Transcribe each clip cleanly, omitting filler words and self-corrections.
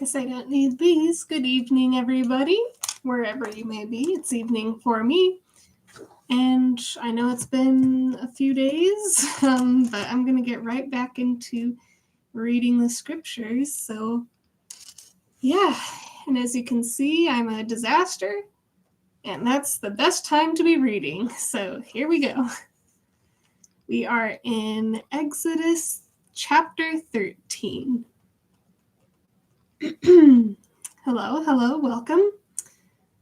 Guess I don't need these. Good evening, everybody, wherever you may be. It's evening for me. And I know it's been a few days, but I'm going to get right back into reading the scriptures. So, yeah. And as you can see, I'm a disaster. And that's the best time to be reading. So here we go. We are in Exodus chapter 13. Hello, welcome.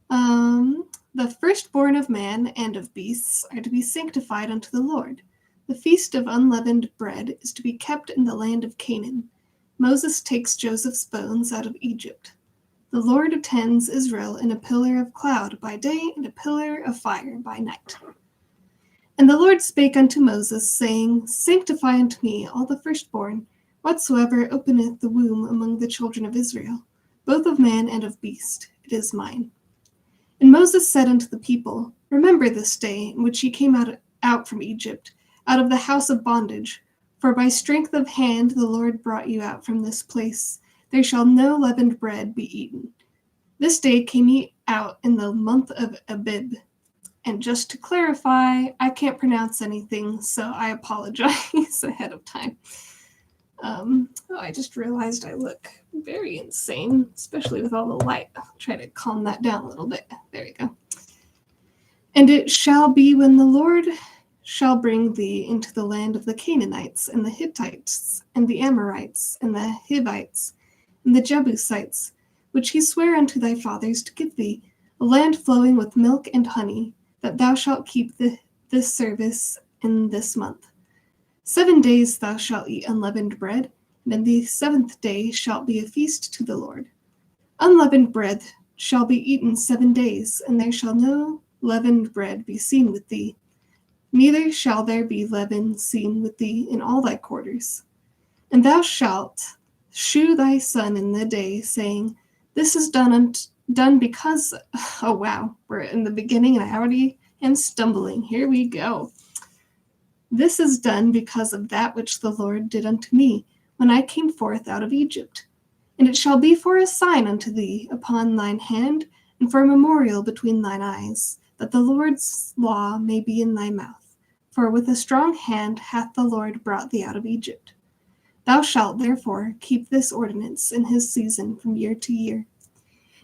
The firstborn of man and of beasts are to be sanctified unto the Lord. The feast of unleavened bread is to be kept in the land of Canaan. Moses takes Joseph's bones out of Egypt. The Lord attends Israel in a pillar of cloud by day and a pillar of fire by night. And the Lord spake unto Moses, saying, Sanctify unto me all the firstborn, whatsoever openeth the womb among the children of Israel, both of man and of beast, it is mine. And Moses said unto the people, Remember this day in which ye came out from Egypt, out of the house of bondage. For by strength of hand the Lord brought you out from this place. There shall no leavened bread be eaten. This day came ye out in the month of Abib. And just to clarify, I can't pronounce anything, so I apologize ahead of time. I just realized I look very insane, especially with all the light. I'll try to calm that down a little bit. There we go. And it shall be when the Lord shall bring thee into the land of the Canaanites, and the Hittites, and the Amorites, and the Hivites, and the Jebusites, which he sware unto thy fathers to give thee, a land flowing with milk and honey, that thou shalt keep this service in this month. 7 days thou shalt eat unleavened bread, and in the 7th day shalt be a feast to the Lord. Unleavened bread shall be eaten 7 days, and there shall no leavened bread be seen with thee. Neither shall there be leaven seen with thee in all thy quarters. And thou shalt shew thy son in the day, saying, This is done because... Oh, wow. We're in the beginning, and I already am stumbling. Here we go. This is done because of that which the Lord did unto me, when I came forth out of Egypt. And it shall be for a sign unto thee upon thine hand, and for a memorial between thine eyes, that the Lord's law may be in thy mouth. For with a strong hand hath the Lord brought thee out of Egypt. Thou shalt therefore keep this ordinance in his season from year to year.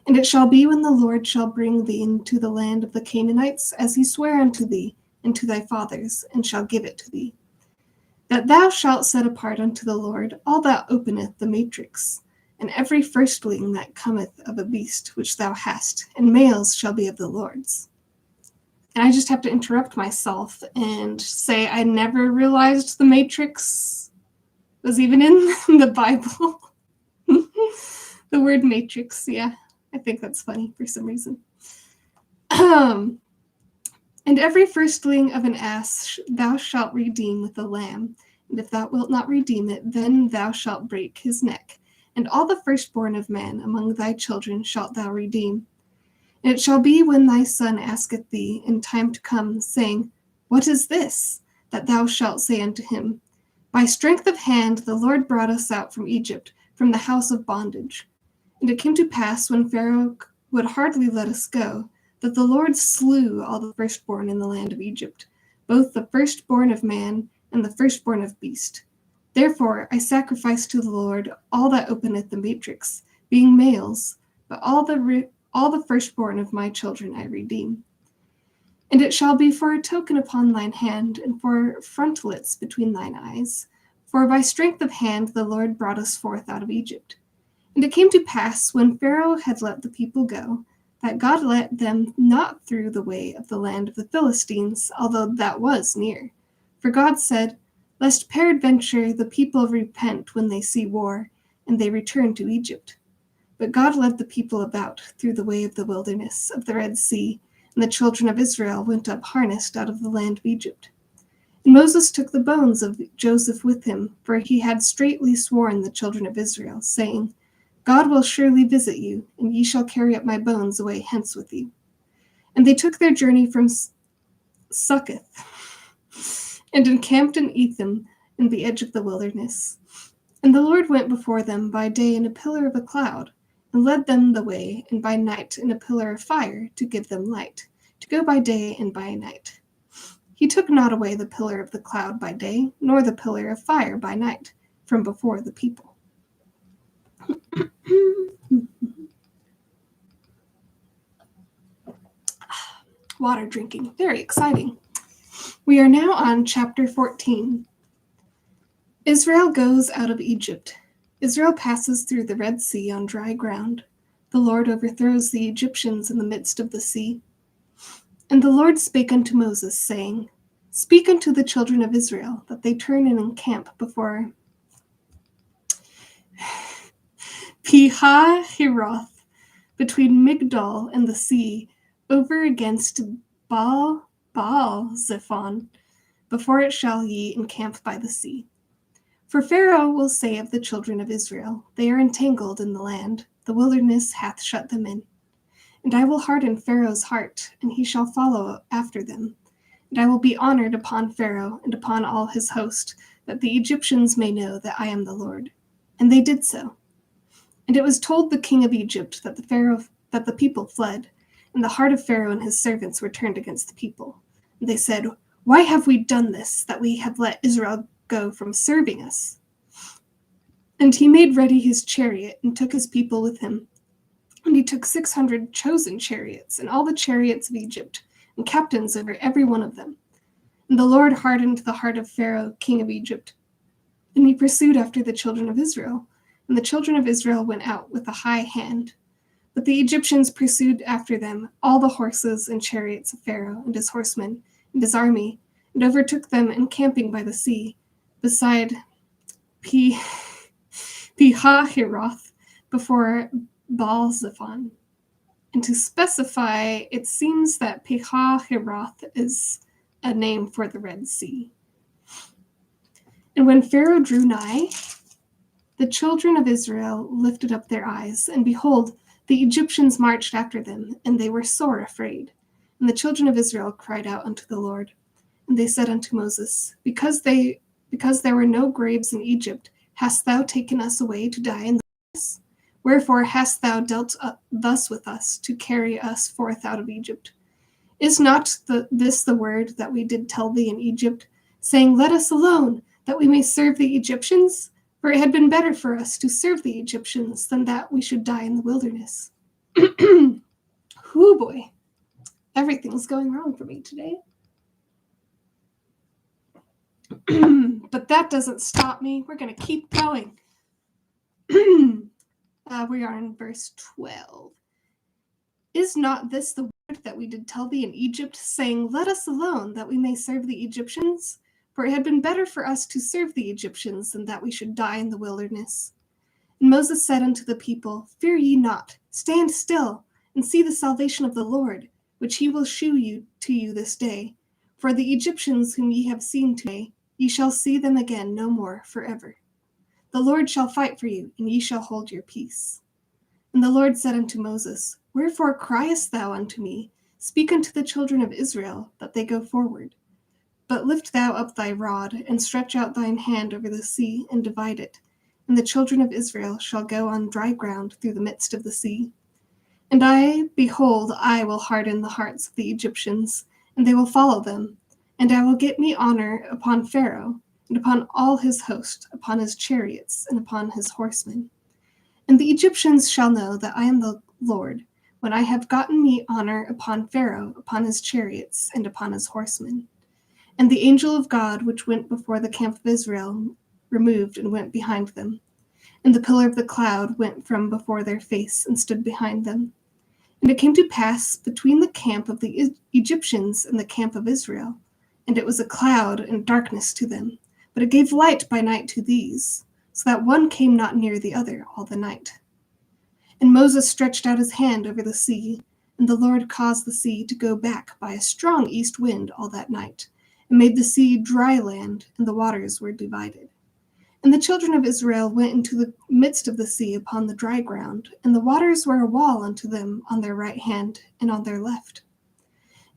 And it shall be when the Lord shall bring thee into the land of the Canaanites, as he sware unto thee, and to thy fathers, and shall give it to thee, that thou shalt set apart unto the Lord all that openeth the matrix, and every firstling that cometh of a beast which thou hast, and males shall be of the Lord's. And I just have to interrupt myself and say I never realized the matrix was even in the Bible. The word matrix, yeah, I think that's funny for some reason. And every firstling of an ass thou shalt redeem with a lamb, and if thou wilt not redeem it, then thou shalt break his neck. And all the firstborn of man among thy children shalt thou redeem. And it shall be when thy son asketh thee in time to come, saying, What is this? That thou shalt say unto him, By strength of hand the Lord brought us out from Egypt, from the house of bondage. And it came to pass, when Pharaoh would hardly let us go, that the Lord slew all the firstborn in the land of Egypt, both the firstborn of man and the firstborn of beast. Therefore I sacrifice to the Lord all that openeth the matrix, being males, but all the firstborn of my children I redeem. And it shall be for a token upon thine hand, and for frontlets between thine eyes. For by strength of hand the Lord brought us forth out of Egypt. And it came to pass, when Pharaoh had let the people go, that God led them not through the way of the land of the Philistines, although that was near. For God said, Lest peradventure the people repent when they see war, and they return to Egypt. But God led the people about through the way of the wilderness of the Red Sea, and the children of Israel went up harnessed out of the land of Egypt. And Moses took the bones of Joseph with him, for he had straitly sworn the children of Israel, saying, God will surely visit you, and ye shall carry up my bones away hence with you. And they took their journey from Succoth, and encamped in Etham in the edge of the wilderness. And the Lord went before them by day in a pillar of a cloud, and led them the way, and by night in a pillar of fire to give them light, to go by day and by night. He took not away the pillar of the cloud by day, nor the pillar of fire by night, from before the people. Water drinking, very exciting. We are now on chapter 14. Israel goes out of Egypt. Israel passes through the Red Sea on dry ground. The Lord overthrows the Egyptians in the midst of the sea. And the Lord spake unto Moses, saying, Speak unto the children of Israel, that they turn and encamp before Pi-hahiroth, between Migdol and the sea, over against Baal-zephon, before it shall ye encamp by the sea. For Pharaoh will say of the children of Israel, They are entangled in the land, the wilderness hath shut them in. And I will harden Pharaoh's heart, and he shall follow after them. And I will be honored upon Pharaoh and upon all his host, that the Egyptians may know that I am the Lord. And they did so. And it was told the king of Egypt that the people fled, and the heart of Pharaoh and his servants were turned against the people. And they said, Why have we done this, that we have let Israel go from serving us? And he made ready his chariot, and took his people with him. And he took 600 chosen chariots, and all the chariots of Egypt, and captains over every one of them. And the Lord hardened the heart of Pharaoh, king of Egypt. And he pursued after the children of Israel. And the children of Israel went out with a high hand. But the Egyptians pursued after them all the horses and chariots of Pharaoh and his horsemen and his army, and overtook them encamping by the sea, beside Pi-hahiroth, before Baal-zephon. And to specify, it seems that Pi-hahiroth is a name for the Red Sea. And when Pharaoh drew nigh, the children of Israel lifted up their eyes, and behold, the Egyptians marched after them, and they were sore afraid. And the children of Israel cried out unto the Lord. And they said unto Moses, Because there were no graves in Egypt, hast thou taken us away to die in the wilderness? Wherefore hast thou dealt thus with us, to carry us forth out of Egypt? Is not this the word that we did tell thee in Egypt, saying, Let us alone, that we may serve the Egyptians? For it had been better for us to serve the Egyptians than that we should die in the wilderness. Whoo boy, everything's going wrong for me today. But that doesn't stop me. We're going to keep going. We are in verse 12. Is not this the word that we did tell thee in Egypt, saying, Let us alone, that we may serve the Egyptians? For it had been better for us to serve the Egyptians than that we should die in the wilderness. And Moses said unto the people, Fear ye not, stand still, and see the salvation of the Lord, which he will shew to you this day. For the Egyptians whom ye have seen today, ye shall see them again no more forever. The Lord shall fight for you, and ye shall hold your peace. And the Lord said unto Moses, Wherefore criest thou unto me? Speak unto the children of Israel, that they go forward. But lift thou up thy rod, and stretch out thine hand over the sea, and divide it. And the children of Israel shall go on dry ground through the midst of the sea. And behold, I will harden the hearts of the Egyptians, and they will follow them. And I will get me honor upon Pharaoh, and upon all his host, upon his chariots, and upon his horsemen. And the Egyptians shall know that I am the Lord, when I have gotten me honor upon Pharaoh, upon his chariots, and upon his horsemen. And the angel of God, which went before the camp of Israel, removed and went behind them. And the pillar of the cloud went from before their face and stood behind them. And it came to pass between the camp of the Egyptians and the camp of Israel, and it was a cloud and darkness to them, but it gave light by night to these, so that one came not near the other all the night. And Moses stretched out his hand over the sea, and the Lord caused the sea to go back by a strong east wind all that night, and made the sea dry land, and the waters were divided. And the children of Israel went into the midst of the sea upon the dry ground, and the waters were a wall unto them on their right hand and on their left.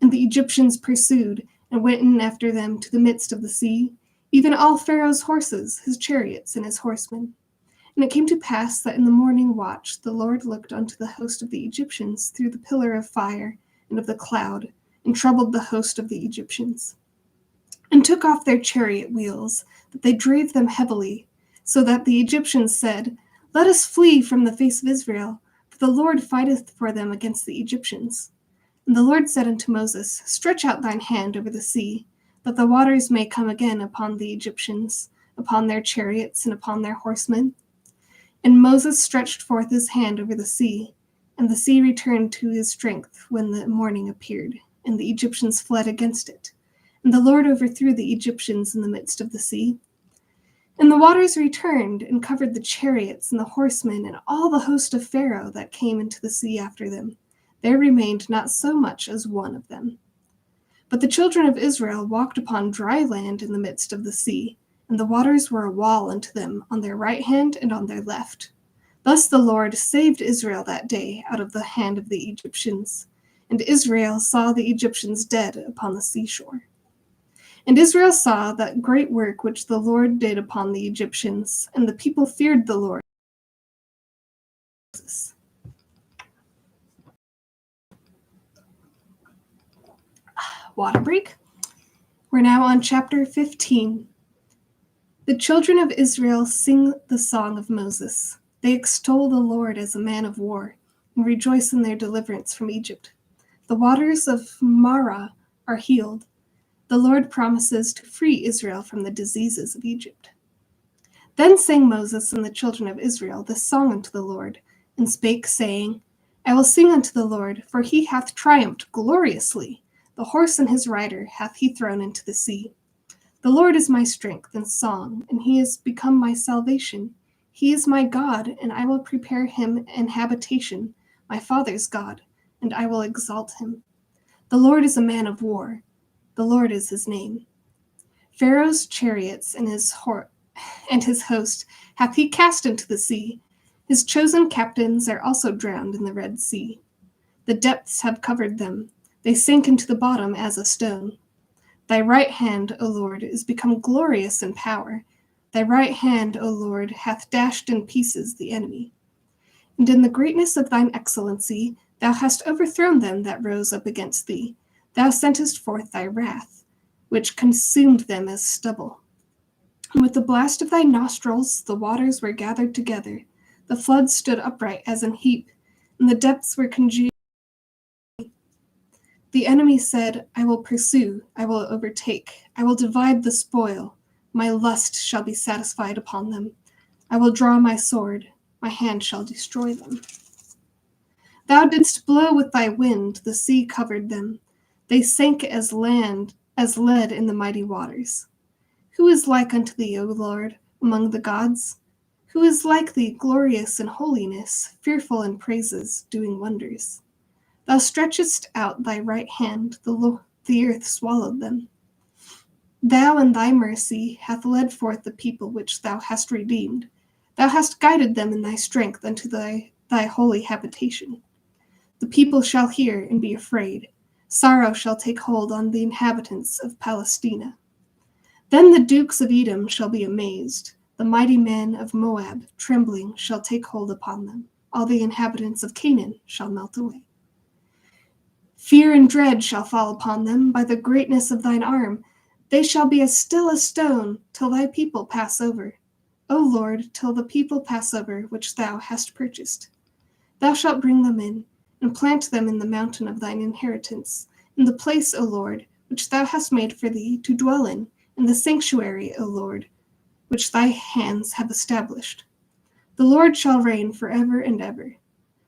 And the Egyptians pursued, and went in after them to the midst of the sea, even all Pharaoh's horses, his chariots, and his horsemen. And it came to pass that in the morning watch the Lord looked unto the host of the Egyptians through the pillar of fire and of the cloud, and troubled the host of the Egyptians, and took off their chariot wheels, that they drave them heavily, so that the Egyptians said, Let us flee from the face of Israel, for the Lord fighteth for them against the Egyptians. And the Lord said unto Moses, Stretch out thine hand over the sea, that the waters may come again upon the Egyptians, upon their chariots and upon their horsemen. And Moses stretched forth his hand over the sea, and the sea returned to his strength when the morning appeared, and the Egyptians fled against it. And the Lord overthrew the Egyptians in the midst of the sea. And the waters returned and covered the chariots and the horsemen and all the host of Pharaoh that came into the sea after them. There remained not so much as one of them. But the children of Israel walked upon dry land in the midst of the sea, and the waters were a wall unto them on their right hand and on their left. Thus the Lord saved Israel that day out of the hand of the Egyptians. And Israel saw the Egyptians dead upon the seashore. And Israel saw that great work which the Lord did upon the Egyptians, and the people feared the Lord. Water break. We're now on chapter 15. The children of Israel sing the song of Moses. They extol the Lord as a man of war, and rejoice in their deliverance from Egypt. The waters of Marah are healed. The Lord promises to free Israel from the diseases of Egypt. Then sang Moses and the children of Israel this song unto the Lord, and spake, saying, I will sing unto the Lord, for he hath triumphed gloriously. The horse and his rider hath he thrown into the sea. The Lord is my strength and song, and he is become my salvation. He is my God, and I will prepare him an habitation, my father's God, and I will exalt him. The Lord is a man of war. The Lord is his name. Pharaoh's chariots and his host hath he cast into the sea. His chosen captains are also drowned in the Red Sea. The depths have covered them. They sink into the bottom as a stone. Thy right hand, O Lord, is become glorious in power. Thy right hand, O Lord, hath dashed in pieces the enemy. And in the greatness of thine excellency, thou hast overthrown them that rose up against thee. Thou sentest forth thy wrath, which consumed them as stubble. And with the blast of thy nostrils, the waters were gathered together. The floods stood upright as an heap, and the depths were congealed. The enemy said, I will pursue, I will overtake, I will divide the spoil. My lust shall be satisfied upon them. I will draw my sword, my hand shall destroy them. Thou didst blow with thy wind, the sea covered them. They sank as lead in the mighty waters. Who is like unto thee, O Lord, among the gods? Who is like thee, glorious in holiness, fearful in praises, doing wonders? Thou stretchest out thy right hand, the earth swallowed them. Thou in thy mercy hath led forth the people which thou hast redeemed. Thou hast guided them in thy strength unto thy holy habitation. The people shall hear and be afraid. Sorrow shall take hold on the inhabitants of Palestina. Then the dukes of Edom shall be amazed. The mighty men of Moab, trembling, shall take hold upon them. All the inhabitants of Canaan shall melt away. Fear and dread shall fall upon them by the greatness of thine arm. They shall be as still as stone till thy people pass over. O Lord, till the people pass over which thou hast purchased. Thou shalt bring them in, and plant them in the mountain of thine inheritance, in the place, O Lord, which thou hast made for thee to dwell in the sanctuary, O Lord, which thy hands have established. The Lord shall reign forever and ever.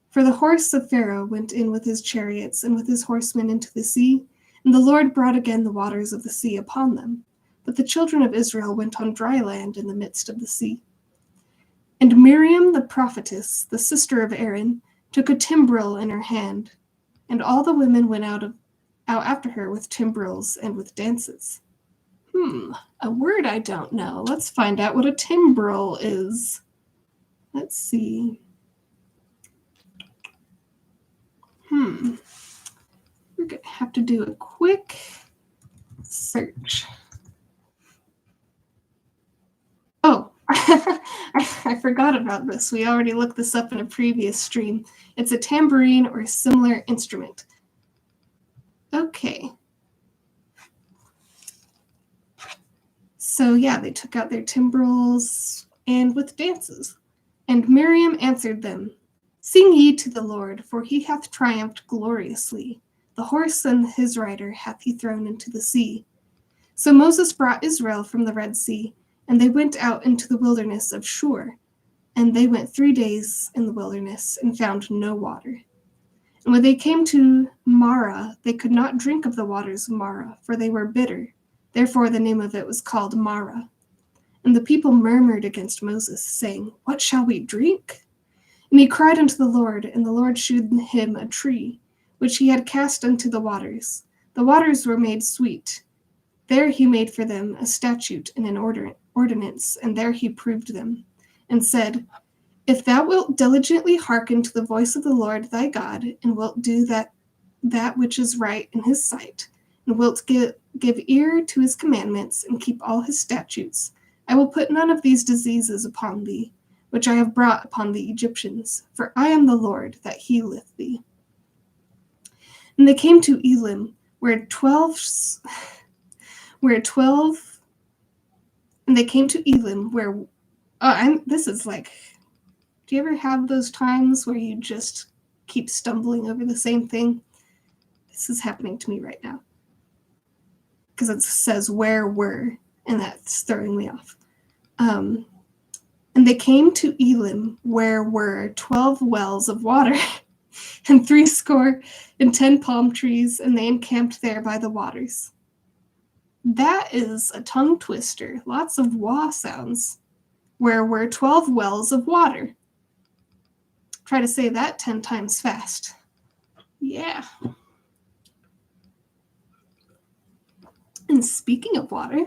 For the horse of Pharaoh went in with his chariots and with his horsemen into the sea, and the Lord brought again the waters of the sea upon them. But the children of Israel went on dry land in the midst of the sea. And Miriam the prophetess, the sister of Aaron, took a timbrel in her hand, and all the women went out after her with timbrels and with dances. A word I don't know. Let's find out what a timbrel is. Let's see. We're going to have to do a quick search. Oh, I forgot about this. We already looked this up in a previous stream. It's a tambourine or similar instrument. Okay. So yeah, they took out their timbrels and with dances. And Miriam answered them, Sing ye to the Lord, for he hath triumphed gloriously. The horse and his rider hath he thrown into the sea. So Moses brought Israel from the Red Sea, and they went out into the wilderness of Shur. And they went 3 days in the wilderness and found no water. And when they came to Marah, they could not drink of the waters of Marah, for they were bitter. Therefore the name of it was called Marah. And the people murmured against Moses, saying, What shall we drink? And he cried unto the Lord, and the Lord shewed him a tree, which he had cast into the waters. The waters were made sweet. There he made for them a statute and an ordinance, and there he proved them, and said, If thou wilt diligently hearken to the voice of the Lord thy God, and wilt do that which is right in his sight, and wilt give ear to his commandments, and keep all his statutes, I will put none of these diseases upon thee, which I have brought upon the Egyptians, for I am the Lord that healeth thee. And they came to Elim, and they came to Elim, this is like, do you ever have those times where you just keep stumbling over the same thing? This is happening to me right now. Because it says where were, and that's throwing me off. And they came to Elim, where were 12 wells of water, and 70 palm trees, and they encamped there by the waters. That is a tongue twister. Lots of wah sounds. Where were 12 wells of water. Try to say that 10 times fast. Yeah. And speaking of water,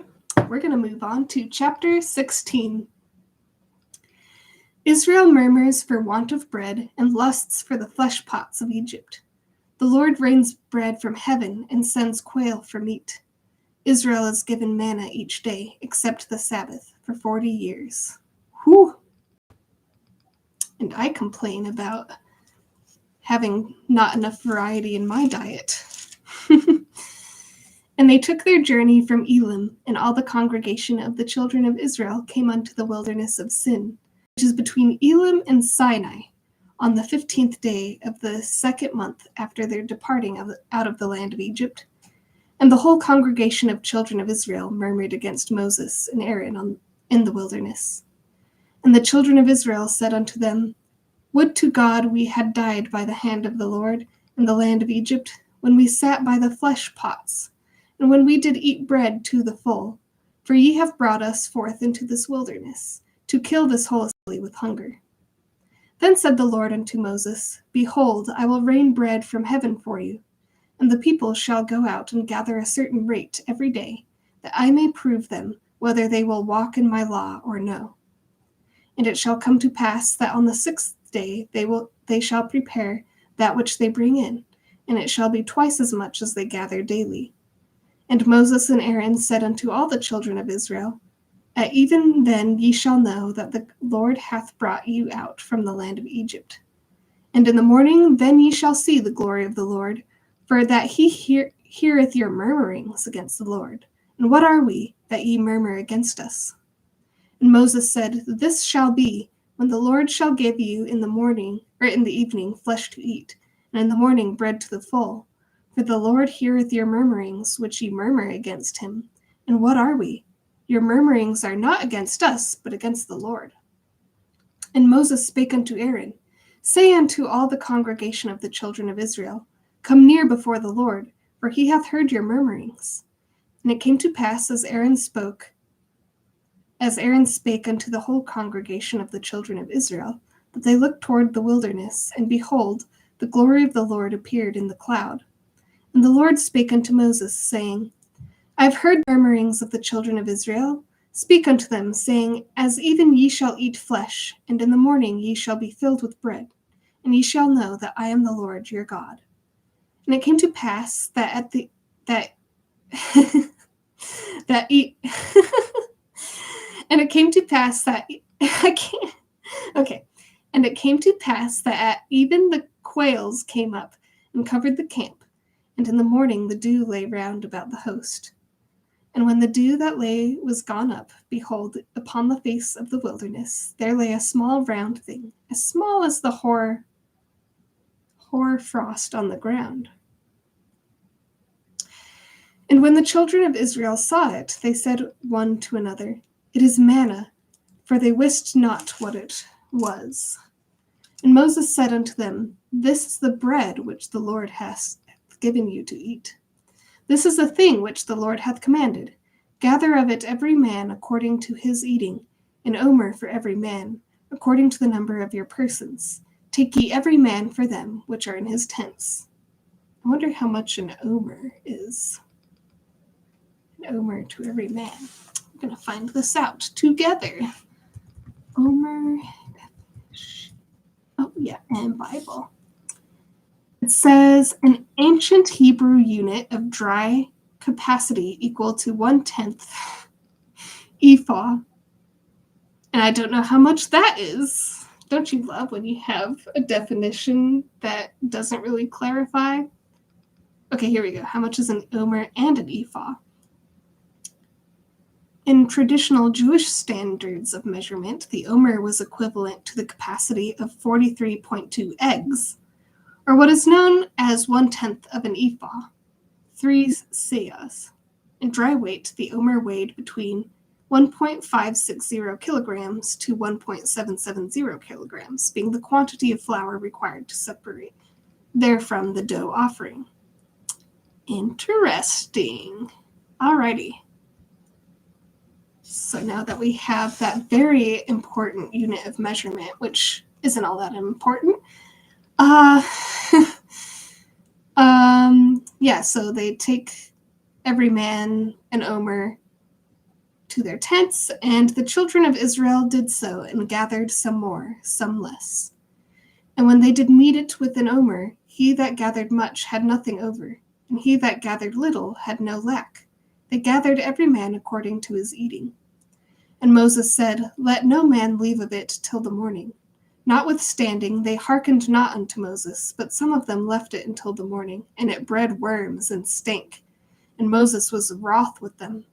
we're going to move on to chapter 16. Israel murmurs for want of bread and lusts for the flesh pots of Egypt. The Lord rains bread from heaven and sends quail for meat. Israel is given manna each day, except the Sabbath, for 40 years. Whew. And I complain about having not enough variety in my diet. And they took their journey from Elim, and all the congregation of the children of Israel came unto the wilderness of Sin, which is between Elim and Sinai, on the 15th day of the 2nd month after their departing out of the land of Egypt. And the whole congregation of children of Israel murmured against Moses and Aaron in the wilderness. And the children of Israel said unto them, Would to God we had died by the hand of the Lord in the land of Egypt, when we sat by the flesh pots, and when we did eat bread to the full. For ye have brought us forth into this wilderness, to kill this whole assembly with hunger. Then said the Lord unto Moses, Behold, I will rain bread from heaven for you, and the people shall go out and gather a certain rate every day, that I may prove them whether they will walk in my law or no. And it shall come to pass that on the 6th day they shall prepare that which they bring in, and it shall be twice as much as they gather daily. And Moses and Aaron said unto all the children of Israel, At even then ye shall know that the Lord hath brought you out from the land of Egypt. And in the morning then ye shall see the glory of the Lord, for that he heareth your murmurings against the Lord. And what are we, that ye murmur against us? And Moses said, This shall be, when the Lord shall give you in the evening flesh to eat, and in the morning bread to the full. For the Lord heareth your murmurings, which ye murmur against him. And what are we? Your murmurings are not against us, but against the Lord. And Moses spake unto Aaron, Say unto all the congregation of the children of Israel, Come near before the Lord, for he hath heard your murmurings. And it came to pass, as Aaron spake unto the whole congregation of the children of Israel, that they looked toward the wilderness, and behold, the glory of the Lord appeared in the cloud. And the Lord spake unto Moses, saying, I have heard the murmurings of the children of Israel. Speak unto them, saying, As even ye shall eat flesh, and in the morning ye shall be filled with bread, and ye shall know that I am the Lord your God. And it came to pass that And it came to pass that I can't. Okay. And it came to pass that even the quails came up and covered the camp, and in the morning the dew lay round about the host. And when the dew that lay was gone up, behold, upon the face of the wilderness there lay a small round thing, as small as the hoar frost on the ground. And when the children of Israel saw it, they said one to another, It is manna, for they wist not what it was. And Moses said unto them, This is the bread which the Lord hath given you to eat. This is the thing which the Lord hath commanded. Gather of it every man according to his eating, an omer for every man, according to the number of your persons. Take ye every man for them which are in his tents. I wonder how much an omer is. An omer to every man. We're going to find this out together. Omer. Oh, yeah, and Bible. It says an ancient Hebrew unit of dry capacity equal to 1/10 ephah. And I don't know how much that is. Don't you love when you have a definition that doesn't really clarify? Okay, here we go. How much is an omer and an ephah? In traditional Jewish standards of measurement, the omer was equivalent to the capacity of 43.2 eggs, or what is known as 1/10 of an ephah, 3 seahs. In dry weight, the omer weighed between 1.560 kilograms to 1.770 kilograms, being the quantity of flour required to separate therefrom the dough offering. Interesting. Alrighty. So now that we have that very important unit of measurement, which isn't all that important, so they take every man an omer to their tents, and the children of Israel did so, and gathered some more, some less. And when they did meet it with an omer, he that gathered much had nothing over, and he that gathered little had no lack. They gathered every man according to his eating. And Moses said, Let no man leave of it till the morning. Notwithstanding, they hearkened not unto Moses, but some of them left it until the morning, and it bred worms and stank. And Moses was wroth with them.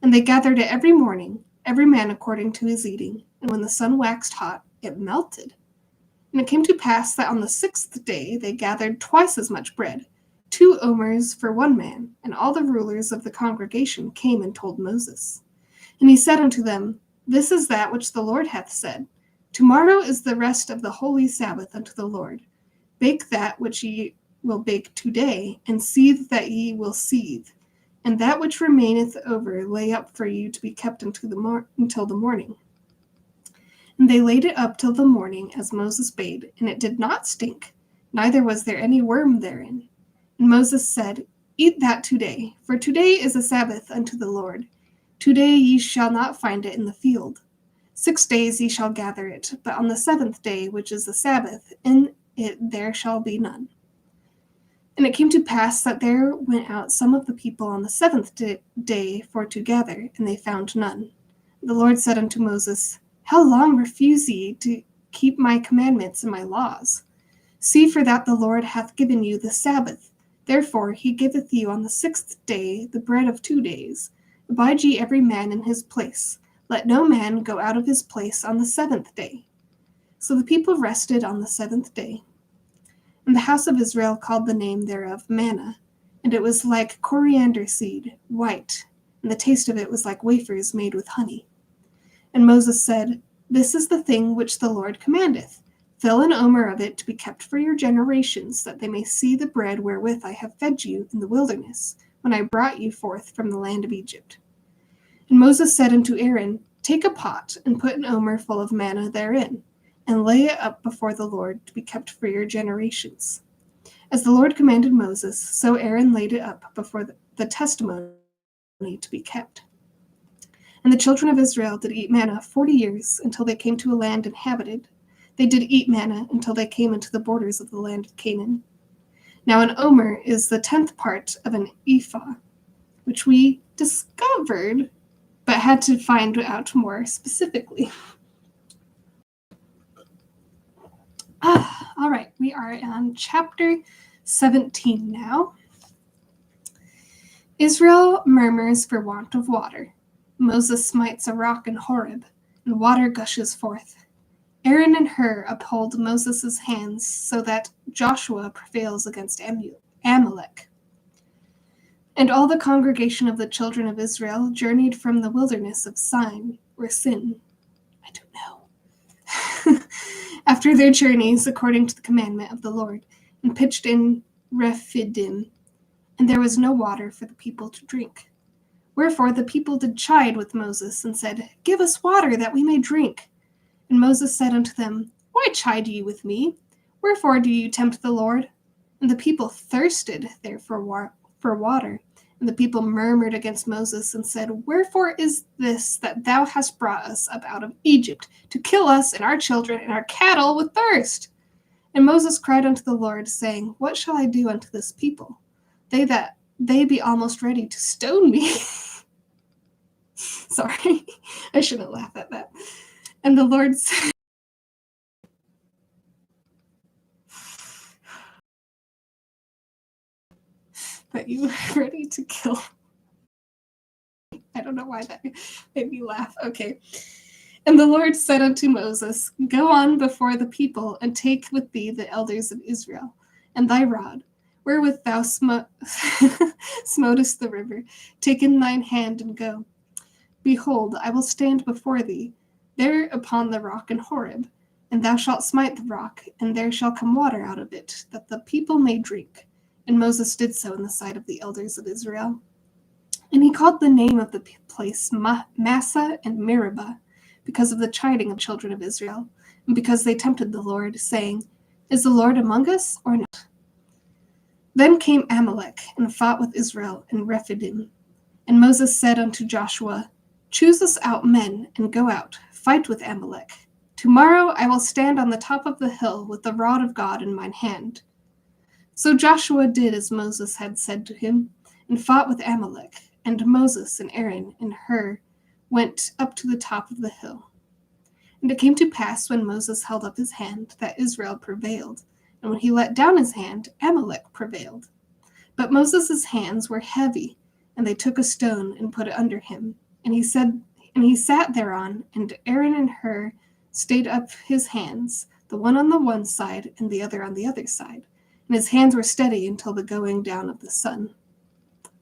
And they gathered it every morning, every man according to his eating. And when the sun waxed hot, it melted. And it came to pass that on the 6th day they gathered twice as much bread, 2 omers for one man. And all the rulers of the congregation came and told Moses. And he said unto them, This is that which the Lord hath said. Tomorrow is the rest of the holy Sabbath unto the Lord. Bake that which ye will bake today, and seethe that ye will seethe. And that which remaineth over lay up for you to be kept until the morning. And they laid it up till the morning, as Moses bade, and it did not stink, neither was there any worm therein. And Moses said, Eat that today, for today is a Sabbath unto the Lord. Today ye shall not find it in the field. 6 days ye shall gather it, but on the 7th day, which is the Sabbath, in it there shall be none. And it came to pass that there went out some of the people on the 7th day for to gather, and they found none. The Lord said unto Moses, How long refuse ye to keep my commandments and my laws? See for that the Lord hath given you the Sabbath. Therefore he giveth you on the 6th day the bread of 2 days. Abide ye every man in his place. Let no man go out of his place on the 7th day. So the people rested on the 7th day. And the house of Israel called the name thereof manna, and it was like coriander seed, white, and the taste of it was like wafers made with honey. And Moses said, This is the thing which the Lord commandeth. Fill an omer of it to be kept for your generations, that they may see the bread wherewith I have fed you in the wilderness, when I brought you forth from the land of Egypt. And Moses said unto Aaron, Take a pot, and put an omer full of manna therein, and lay it up before the Lord to be kept for your generations. As the Lord commanded Moses, so Aaron laid it up before the testimony to be kept. And the children of Israel did eat manna 40 years, until they came to a land inhabited. They did eat manna until they came into the borders of the land of Canaan. Now an omer is the 10th part of an ephah, which we discovered but had to find out more specifically. All right, we are on chapter 17 now. Israel murmurs for want of water. Moses smites a rock in Horeb, and water gushes forth. Aaron and Hur uphold Moses' hands so that Joshua prevails against Amalek. And all the congregation of the children of Israel journeyed from the wilderness of Sin, or Sin. I don't know. After their journeys, according to the commandment of the Lord, and pitched in Rephidim, and there was no water for the people to drink. Wherefore the people did chide with Moses, and said, Give us water, that we may drink. And Moses said unto them, Why chide ye with me? Wherefore do you tempt the Lord? And the people thirsted there for water. And the people murmured against Moses, and said, Wherefore is this that thou hast brought us up out of Egypt, to kill us and our children and our cattle with thirst? And Moses cried unto the Lord, saying, What shall I do unto this people? They be almost ready to stone me. Sorry, I shouldn't laugh at that. And the Lord said, that you were ready to kill. I don't know why that made me laugh. Okay. And the Lord said unto Moses, Go on before the people, and take with thee the elders of Israel, and thy rod, wherewith thou smotest the river. Take in thine hand, and go. Behold, I will stand before thee, there upon the rock in Horeb, and thou shalt smite the rock, and there shall come water out of it, that the people may drink. And Moses did so in the sight of the elders of Israel. And he called the name of the place Massah and Meribah, because of the chiding of the children of Israel, and because they tempted the Lord, saying, Is the Lord among us, or not? Then came Amalek, and fought with Israel in Rephidim. And Moses said unto Joshua, Choose us out men, and go out, fight with Amalek. Tomorrow I will stand on the top of the hill with the rod of God in mine hand. So Joshua did as Moses had said to him, and fought with Amalek. And Moses and Aaron and Hur went up to the top of the hill. And it came to pass, when Moses held up his hand, that Israel prevailed, and when he let down his hand, Amalek prevailed. But Moses' hands were heavy, and they took a stone and put it under him. And he sat thereon, and Aaron and Hur stayed up his hands, the one on the one side and the other on the other side. And his hands were steady until the going down of the sun.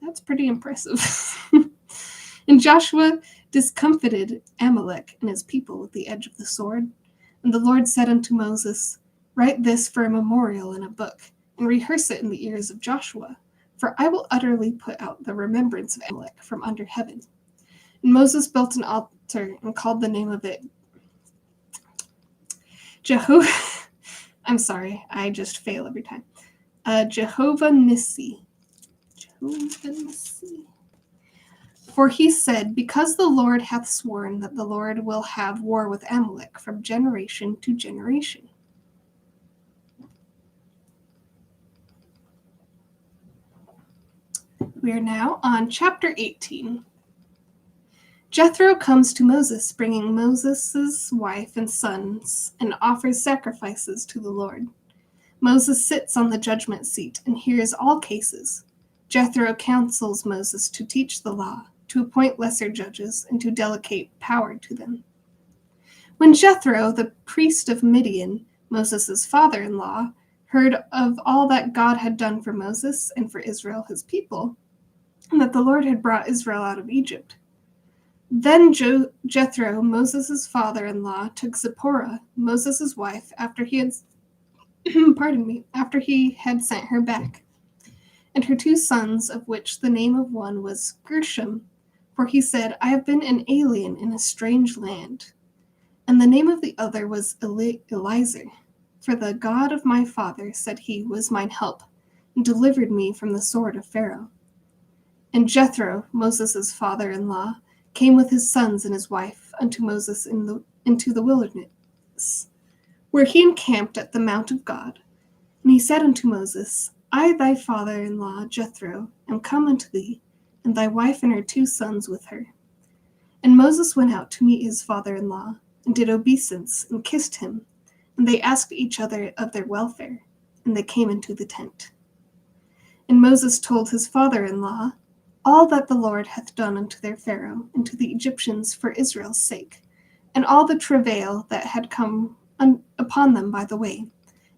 That's pretty impressive. And Joshua discomfited Amalek and his people with the edge of the sword. And the Lord said unto Moses, Write this for a memorial in a book, and rehearse it in the ears of Joshua, for I will utterly put out the remembrance of Amalek from under heaven. And Moses built an altar and called the name of it Jehovah. I'm sorry, I just fail every time. Jehovah Nissi. For he said, Because the Lord hath sworn that the Lord will have war with Amalek from generation to generation. We are now on chapter 18. Jethro comes to Moses, bringing Moses' wife and sons, and offers sacrifices to the Lord. Moses sits on the judgment seat and hears all cases. Jethro counsels Moses to teach the law, to appoint lesser judges, and to delegate power to them. When Jethro, the priest of Midian, Moses' father-in-law, heard of all that God had done for Moses and for Israel his people, and that the Lord had brought Israel out of Egypt, then Jethro, Moses' father-in-law, took Zipporah, Moses' wife, after he had sent her back, and her 2 sons, of which the name of one was Gershom, for he said, I have been an alien in a strange land. And the name of the other was Eliezer, for the God of my father, said he, was mine help, and delivered me from the sword of Pharaoh. And Jethro, Moses' father-in-law, came with his sons and his wife unto Moses into the wilderness, where he encamped at the mount of God. And he said unto Moses, I, thy father-in-law Jethro, am come unto thee, and thy wife and her 2 sons with her. And Moses went out to meet his father-in-law, and did obeisance, and kissed him. And they asked each other of their welfare, and they came into the tent. And Moses told his father-in-law all that the Lord hath done unto their Pharaoh, and to the Egyptians for Israel's sake, and all the travail that had come upon them by the way,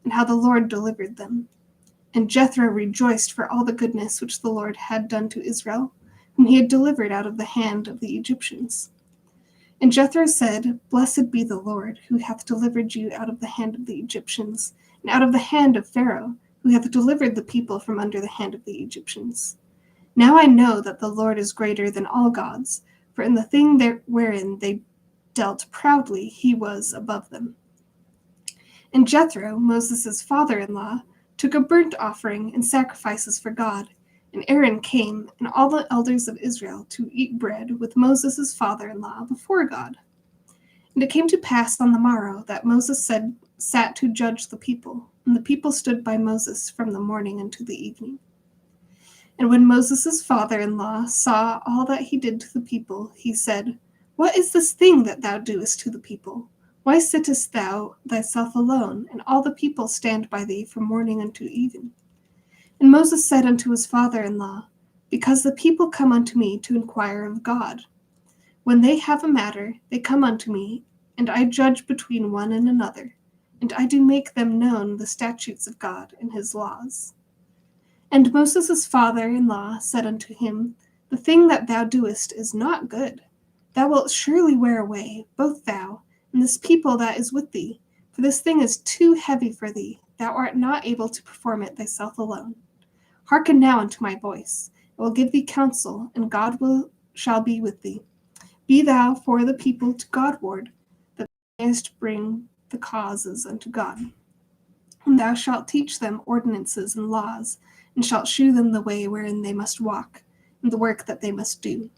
and how the Lord delivered them. And Jethro rejoiced for all the goodness which the Lord had done to Israel, whom he had delivered out of the hand of the Egyptians. And Jethro said, Blessed be the Lord, who hath delivered you out of the hand of the Egyptians, and out of the hand of Pharaoh, who hath delivered the people from under the hand of the Egyptians. Now I know that the Lord is greater than all gods, for in the thing wherein they dealt proudly he was above them. And Jethro, Moses' father-in-law, took a burnt offering and sacrifices for God, and Aaron came, and all the elders of Israel, to eat bread with Moses' father-in-law before God. And it came to pass on the morrow that Moses sat to judge the people, and the people stood by Moses from the morning unto the evening. And when Moses' father-in-law saw all that he did to the people, he said, What is this thing that thou doest to the people? Why sittest thou thyself alone, and all the people stand by thee from morning unto even? And Moses said unto his father-in-law, Because the people come unto me to inquire of God. When they have a matter, they come unto me, and I judge between one and another, and I do make them known the statutes of God and his laws. And Moses' father-in-law said unto him, The thing that thou doest is not good. Thou wilt surely wear away, both thou and this people that is with thee, for this thing is too heavy for thee. Thou art not able to perform it thyself alone. Hearken now unto my voice. I will give thee counsel, and God shall be with thee. Be thou for the people to Godward, that thou mayest bring the causes unto God. And thou shalt teach them ordinances and laws, and shalt shew them the way wherein they must walk, and the work that they must do.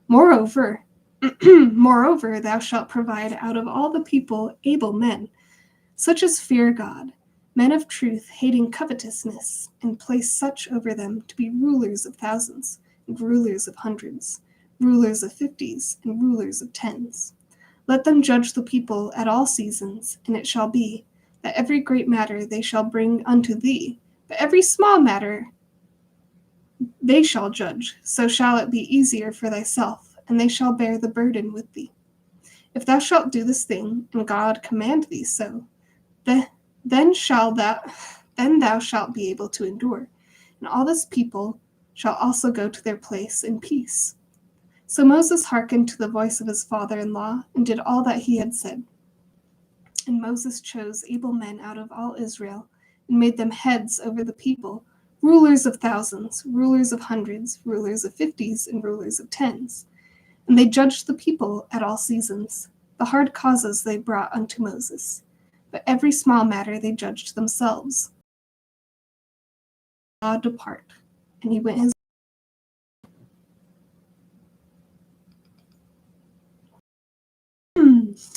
Moreover, thou shalt provide out of all the people able men, such as fear God, men of truth, hating covetousness, and place such over them to be rulers of thousands, and rulers of hundreds, rulers of 50s, and rulers of 10s. Let them judge the people at all seasons, and it shall be, that every great matter they shall bring unto thee, but every small matter they shall judge, so shall it be easier for thyself, and they shall bear the burden with thee. If thou shalt do this thing, and God command thee so, then thou shalt be able to endure, and all this people shall also go to their place in peace. So Moses hearkened to the voice of his father-in-law, and did all that he had said. And Moses chose able men out of all Israel, and made them heads over the people, rulers of thousands, rulers of hundreds, rulers of 50s, and rulers of 10s. And they judged the people at all seasons. The hard causes they brought unto Moses, but every small matter they judged themselves. God depart, and he went his way.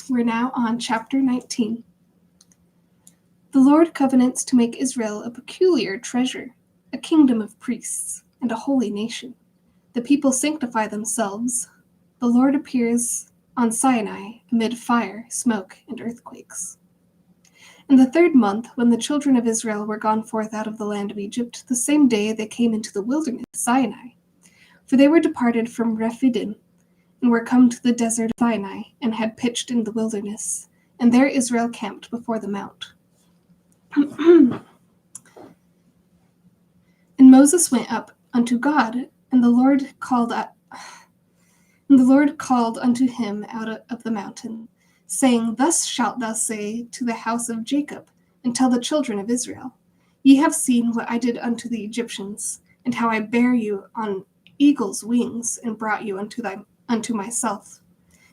We're now on chapter 19. The Lord covenants to make Israel a peculiar treasure, a kingdom of priests, and a holy nation. The people sanctify themselves. The Lord appears on Sinai amid fire, smoke, and earthquakes. In the 3rd month, when the children of Israel were gone forth out of the land of Egypt, the same day they came into the wilderness of Sinai. For they were departed from Rephidim, and were come to the desert of Sinai, and had pitched in the wilderness. And there Israel camped before the mount. And Moses went up unto God, and the Lord called unto him out of the mountain, saying, Thus shalt thou say to the house of Jacob, and tell the children of Israel, Ye have seen what I did unto the Egyptians, and how I bare you on eagle's wings, and brought you unto myself.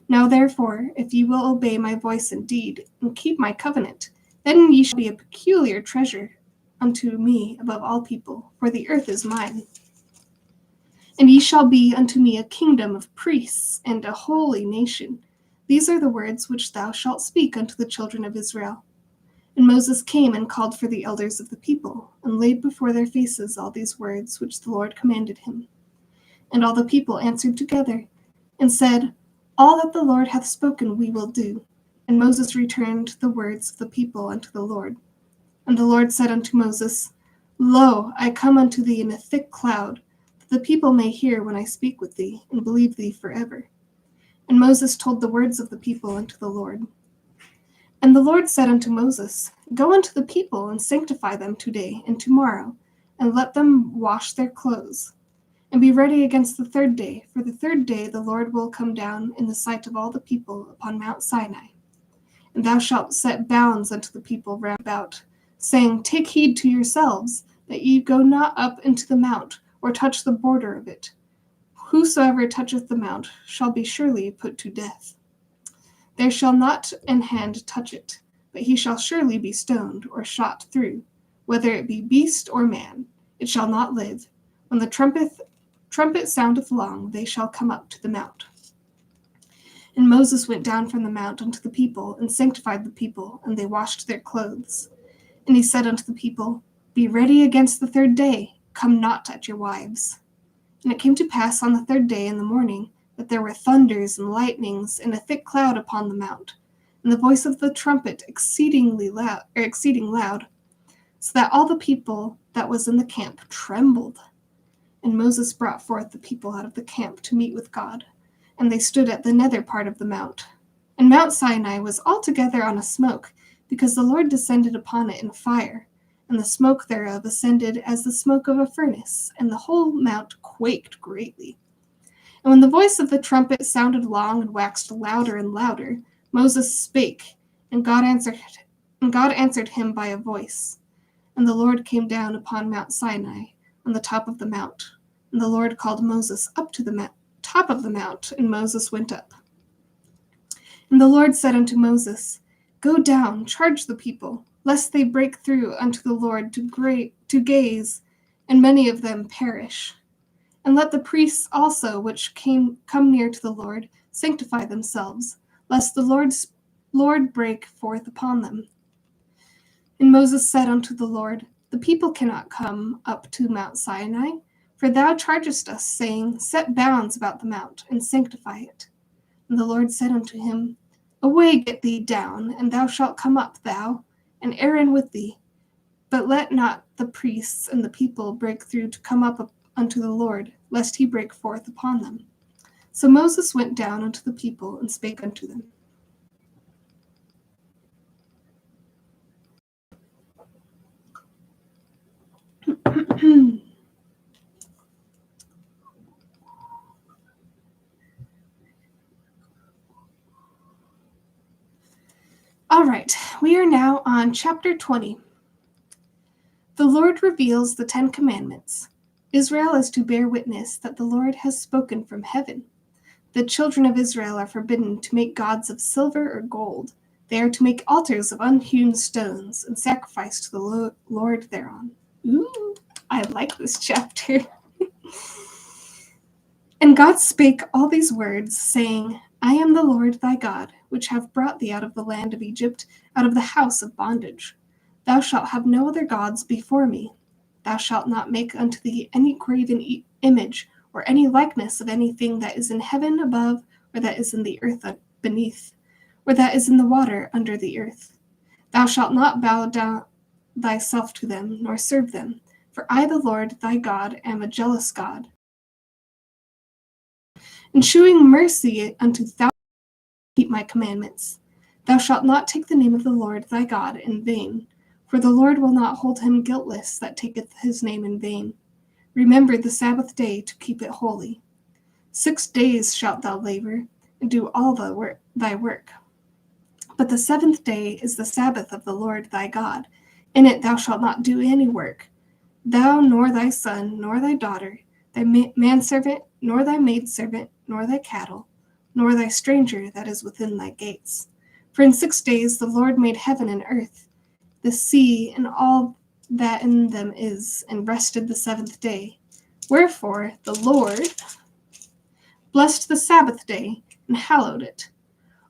Now therefore, if ye will obey my voice indeed, and keep my covenant, then ye shall be a peculiar treasure unto me above all people, for the earth is mine. And ye shall be unto me a kingdom of priests, and a holy nation. These are the words which thou shalt speak unto the children of Israel. And Moses came and called for the elders of the people, and laid before their faces all these words which the Lord commanded him. And all the people answered together, and said, All that the Lord hath spoken we will do. And Moses returned the words of the people unto the Lord. And the Lord said unto Moses, Lo, I come unto thee in a thick cloud, that the people may hear when I speak with thee, and believe thee forever. And Moses told the words of the people unto the Lord. And the Lord said unto Moses, Go unto the people, and sanctify them today and tomorrow, and let them wash their clothes. And be ready against the third day, for the third day the Lord will come down in the sight of all the people upon Mount Sinai. And thou shalt set bounds unto the people round about, saying, Take heed to yourselves, that ye go not up into the mount, or touch the border of it. Whosoever toucheth the mount shall be surely put to death. There shall not an hand touch it, but he shall surely be stoned, or shot through, whether it be beast or man, it shall not live. When the trumpet soundeth long, they shall come up to the mount. And Moses went down from the mount unto the people, and sanctified the people, and they washed their clothes. And he said unto the people, Be ready against the third day, come not at your wives. And it came to pass on the third day in the morning, that there were thunders and lightnings, and a thick cloud upon the mount, and the voice of the trumpet exceeding loud, so that all the people that was in the camp trembled. And Moses brought forth the people out of the camp to meet with God, and they stood at the nether part of the mount. And Mount Sinai was altogether on a smoke, because the Lord descended upon it in fire, and the smoke thereof ascended as the smoke of a furnace, and the whole mount quaked greatly. And when the voice of the trumpet sounded long and waxed louder and louder, Moses spake, and God answered him by a voice. And the Lord came down upon Mount Sinai, on the top of the mount. And the Lord called Moses up to the top of the mount, and Moses went up. And the Lord said unto Moses, Go down, charge the people, lest they break through unto the Lord to gaze, and many of them perish. And let the priests also which come near to the Lord sanctify themselves, lest the Lord break forth upon them. And Moses said unto the Lord, The people cannot come up to Mount Sinai, for thou chargest us, saying, Set bounds about the mount, and sanctify it. And the Lord said unto him, Away, get thee down, and thou shalt come up, thou, and Aaron with thee. But let not the priests and the people break through to come up unto the Lord, lest he break forth upon them. So Moses went down unto the people, and spake unto them. All right, we are now on chapter 20. The Lord reveals the 10 Commandments. Israel is to bear witness that the Lord has spoken from heaven. The children of Israel are forbidden to make gods of silver or gold. They are to make altars of unhewn stones and sacrifice to the Lord thereon. Ooh, I like this chapter. And God spake all these words, saying, I am the Lord thy God, which have brought thee out of the land of Egypt, out of the house of bondage. Thou shalt have no other gods before me. Thou shalt not make unto thee any graven image, or any likeness of anything that is in heaven above, or that is in the earth beneath, or that is in the water under the earth. Thou shalt not bow down thyself to them, nor serve them. For I, the Lord thy God, am a jealous God, and shewing mercy unto thousands who keep my commandments. Thou shalt not take the name of the Lord thy God in vain, for the Lord will not hold him guiltless that taketh his name in vain. Remember the Sabbath day to keep it holy. 6 days shalt thou labor, and do all thy work. But the 7th day is the Sabbath of the Lord thy God. In it thou shalt not do any work, thou, nor thy son, nor thy daughter, thy manservant, nor thy maidservant, nor thy cattle, nor thy stranger that is within thy gates. For in 6 days the Lord made heaven and earth, the sea, and all that in them is, and rested the 7th day. Wherefore the Lord blessed the Sabbath day, and hallowed it.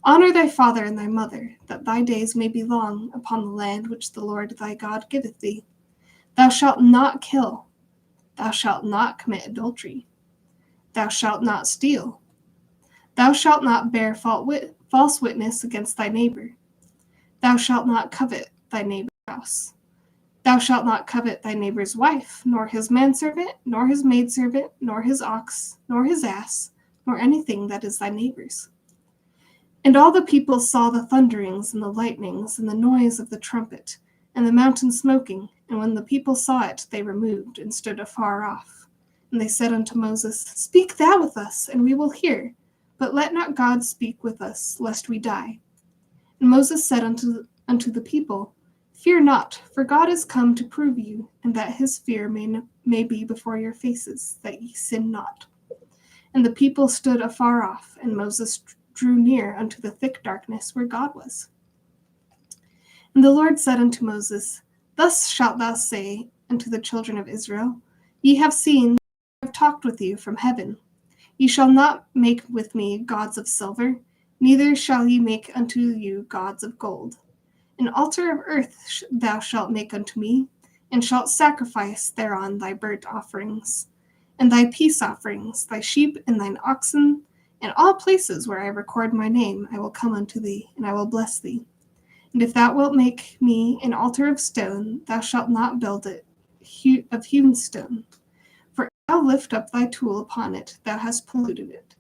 Honor thy father and thy mother, that thy days may be long upon the land which the Lord thy God giveth thee. Thou shalt not kill. Thou shalt not commit adultery. Thou shalt not steal. Thou shalt not bear false witness against thy neighbor. Thou shalt not covet thy neighbor's house. Thou shalt not covet thy neighbor's wife, nor his manservant, nor his maidservant, nor his ox, nor his ass, nor anything that is thy neighbor's. And all the people saw the thunderings and the lightnings and the noise of the trumpet, and the mountain smoking. And when the people saw it, they removed and stood afar off. And they said unto Moses, Speak thou with us, and we will hear. But let not God speak with us, lest we die. And Moses said unto the people, Fear not, for God is come to prove you, and that his fear may be before your faces, that ye sin not. And the people stood afar off, and Moses drew near unto the thick darkness where God was. And the Lord said unto Moses, Thus shalt thou say unto the children of Israel, Ye have seen, I have talked with you from heaven. Ye shall not make with me gods of silver, neither shall ye make unto you gods of gold. An altar of earth thou shalt make unto me, and shalt sacrifice thereon thy burnt offerings, and thy peace offerings, thy sheep and thine oxen, and all places where I record my name I will come unto thee, and I will bless thee. And if thou wilt make me an altar of stone, thou shalt not build it of hewn stone. For if thou lift up thy tool upon it, thou hast polluted it.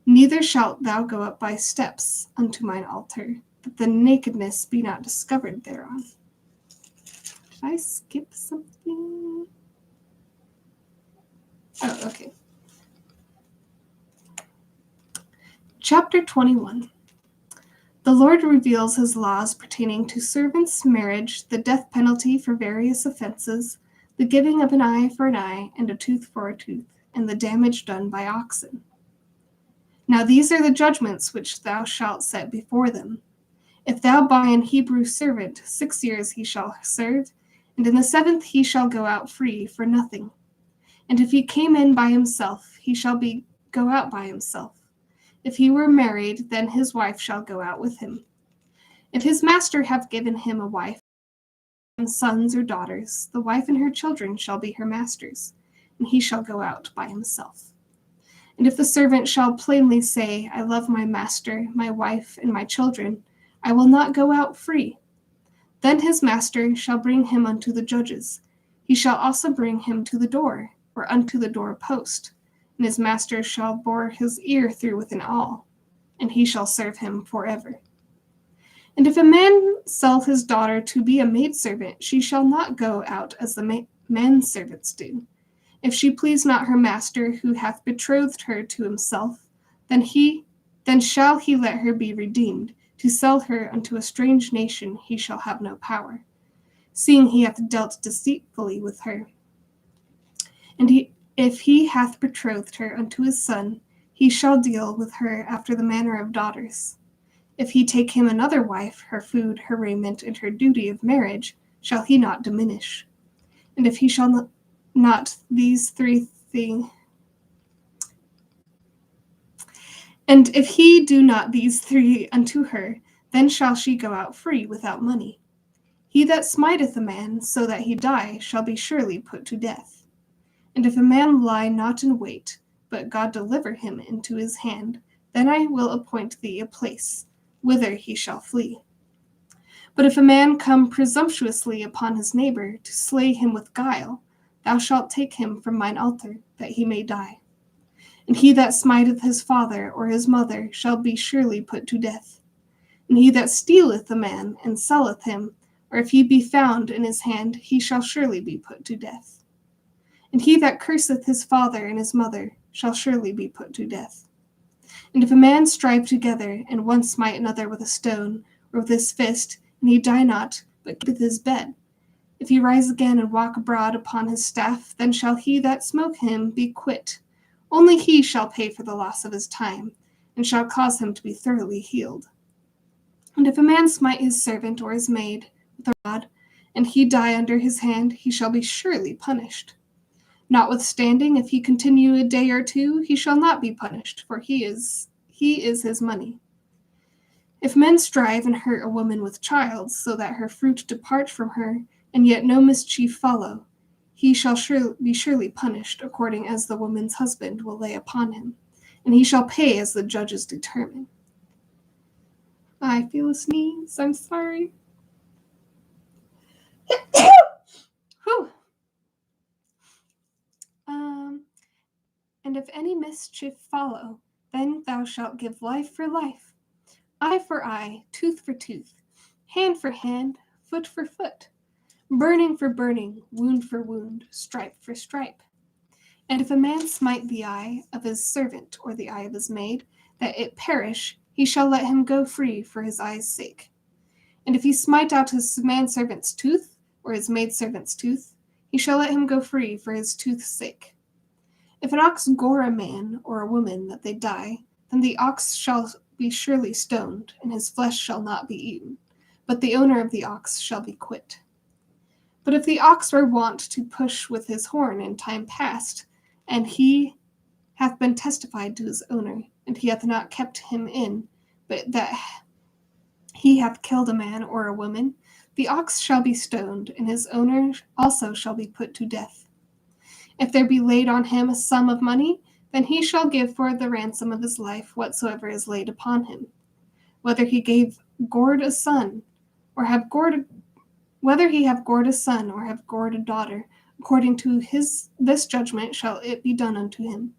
Neither shalt thou go up by steps unto mine altar, that the nakedness be not discovered thereon. Did I skip something? Oh, okay. Chapter 21. The Lord reveals his laws pertaining to servants' marriage, the death penalty for various offenses, the giving of an eye for an eye and a tooth for a tooth, and the damage done by oxen. Now these are the judgments which thou shalt set before them. If thou buy an Hebrew servant, 6 years he shall serve, and in the 7th he shall go out free for nothing. And if he came in by himself, he shall go out by himself. If he were married, then his wife shall go out with him. If his master have given him a wife, and sons or daughters, the wife and her children shall be her master's, and he shall go out by himself. And if the servant shall plainly say, I love my master, my wife, and my children, I will not go out free. Then his master shall bring him unto the judges. He shall also bring him to the door, or unto the door post, and his master shall bore his ear through with an awl, and he shall serve him forever. And if a man sell his daughter to be a maidservant, she shall not go out as the manservants do. If she please not her master who hath betrothed her to himself, then shall he let her be redeemed. To sell her unto a strange nation he shall have no power, seeing he hath dealt deceitfully with her. And if he hath betrothed her unto his son, he shall deal with her after the manner of daughters. If he take him another wife, her food, her raiment, and her duty of marriage shall he not diminish. And if he shall not these three things, and if he do not these three unto her, then shall she go out free without money. He that smiteth a man so that he die shall be surely put to death. And if a man lie not in wait, but God deliver him into his hand, then I will appoint thee a place, whither he shall flee. But if a man come presumptuously upon his neighbor, to slay him with guile, thou shalt take him from mine altar, that he may die. And he that smiteth his father or his mother shall be surely put to death. And he that stealeth a man, and selleth him, or if he be found in his hand, he shall surely be put to death. And he that curseth his father and his mother shall surely be put to death. And if a man strive together, and one smite another with a stone, or with his fist, and he die not, but keepeth his bed, if he rise again and walk abroad upon his staff, then shall he that smote him be quit. Only he shall pay for the loss of his time, and shall cause him to be thoroughly healed. And if a man smite his servant or his maid with a rod, and he die under his hand, he shall be surely punished. Notwithstanding, if he continue a day or two, he shall not be punished, for he is his money. If men strive and hurt a woman with child, so that her fruit depart from her, and yet no mischief follow, he shall be surely punished, according as the woman's husband will lay upon him. and he shall pay as the judges determine. I feel a sneeze. I'm sorry. Whew. And if any mischief follow, then thou shalt give life for life, eye for eye, tooth for tooth, hand for hand, foot for foot, burning for burning, wound for wound, stripe for stripe. And if a man smite the eye of his servant or the eye of his maid, that it perish, he shall let him go free for his eye's sake. And if he smite out his manservant's tooth or his maidservant's tooth, he shall let him go free for his tooth's sake. If an ox gore a man or a woman that they die, then the ox shall be surely stoned, and his flesh shall not be eaten, but the owner of the ox shall be quit. But if the ox were wont to push with his horn in time past, and he hath been testified to his owner, and he hath not kept him in, but that he hath killed a man or a woman, the ox shall be stoned, and his owner also shall be put to death. If there be laid on him a sum of money, then he shall give for the ransom of his life whatsoever is laid upon him. Whether he have gored a son, or have gored a daughter, according to this judgment shall it be done unto him.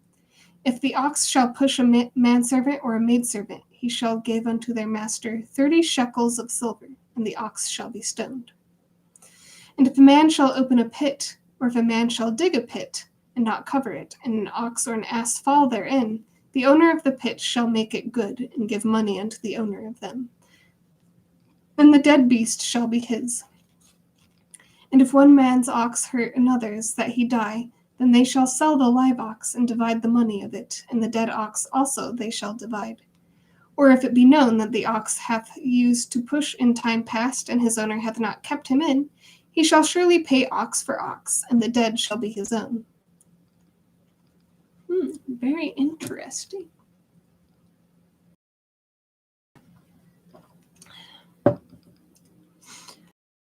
If the ox shall push a manservant or a maidservant, he shall give unto their master 30 shekels of silver, and the ox shall be stoned. And if a man shall open a pit, or if a man shall dig a pit, and not cover it, and an ox or an ass fall therein, the owner of the pit shall make it good, and give money unto the owner of them. And the dead beast shall be his. And if one man's ox hurt another's, that he die, then they shall sell the live ox, and divide the money of it, and the dead ox also they shall divide. Or if it be known that the ox hath used to push in time past, and his owner hath not kept him in, he shall surely pay ox for ox, and the dead shall be his own. Very interesting.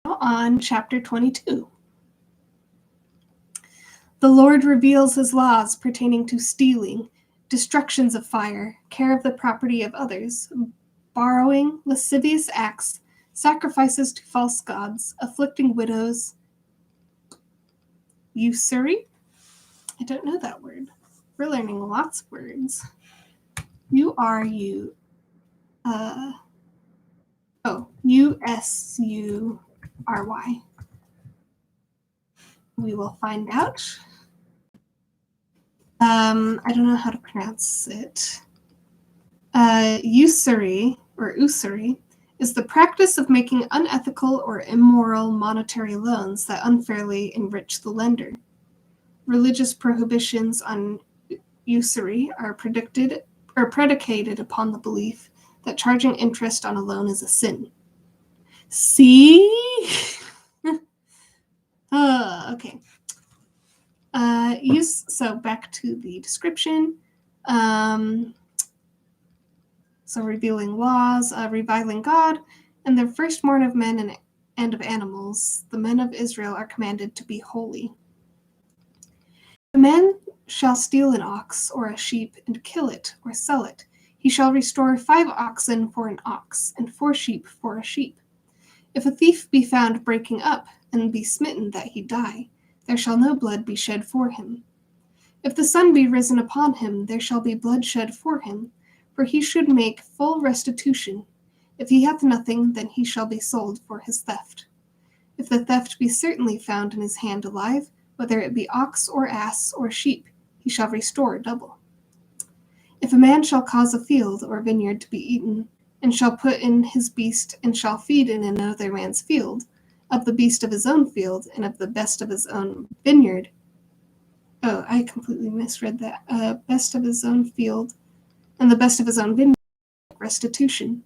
Now on chapter 22. The Lord reveals his laws pertaining to stealing, destructions of fire, care of the property of others, borrowing, lascivious acts, sacrifices to false gods, afflicting widows, usury. I don't know that word. We're learning lots of words. Usury. We will find out. I don't know how to pronounce it. Usury is the practice of making unethical or immoral monetary loans that unfairly enrich the lender. Religious prohibitions on usury are predicated upon the belief that charging interest on a loan is a sin. See? Okay. So back to the description. So revealing laws, reviling God, and the firstborn of men and of animals, the men of Israel are commanded to be holy. The man shall steal an ox or a sheep and kill it or sell it. He shall restore 5 oxen for an ox, and 4 sheep for a sheep. If a thief be found breaking up, and be smitten that he die, there shall no blood be shed for him. If the sun be risen upon him, there shall be blood shed for him, for he should make full restitution. If he hath nothing, then he shall be sold for his theft. If the theft be certainly found in his hand alive, whether it be ox or ass or sheep, he shall restore double. If a man shall cause a field or vineyard to be eaten, and shall put in his beast, and shall feed in another man's field, of the beast of his own field, and of the best of his own vineyard. Oh, I completely misread that. Best of his own field, and the best of his own vineyard, restitution.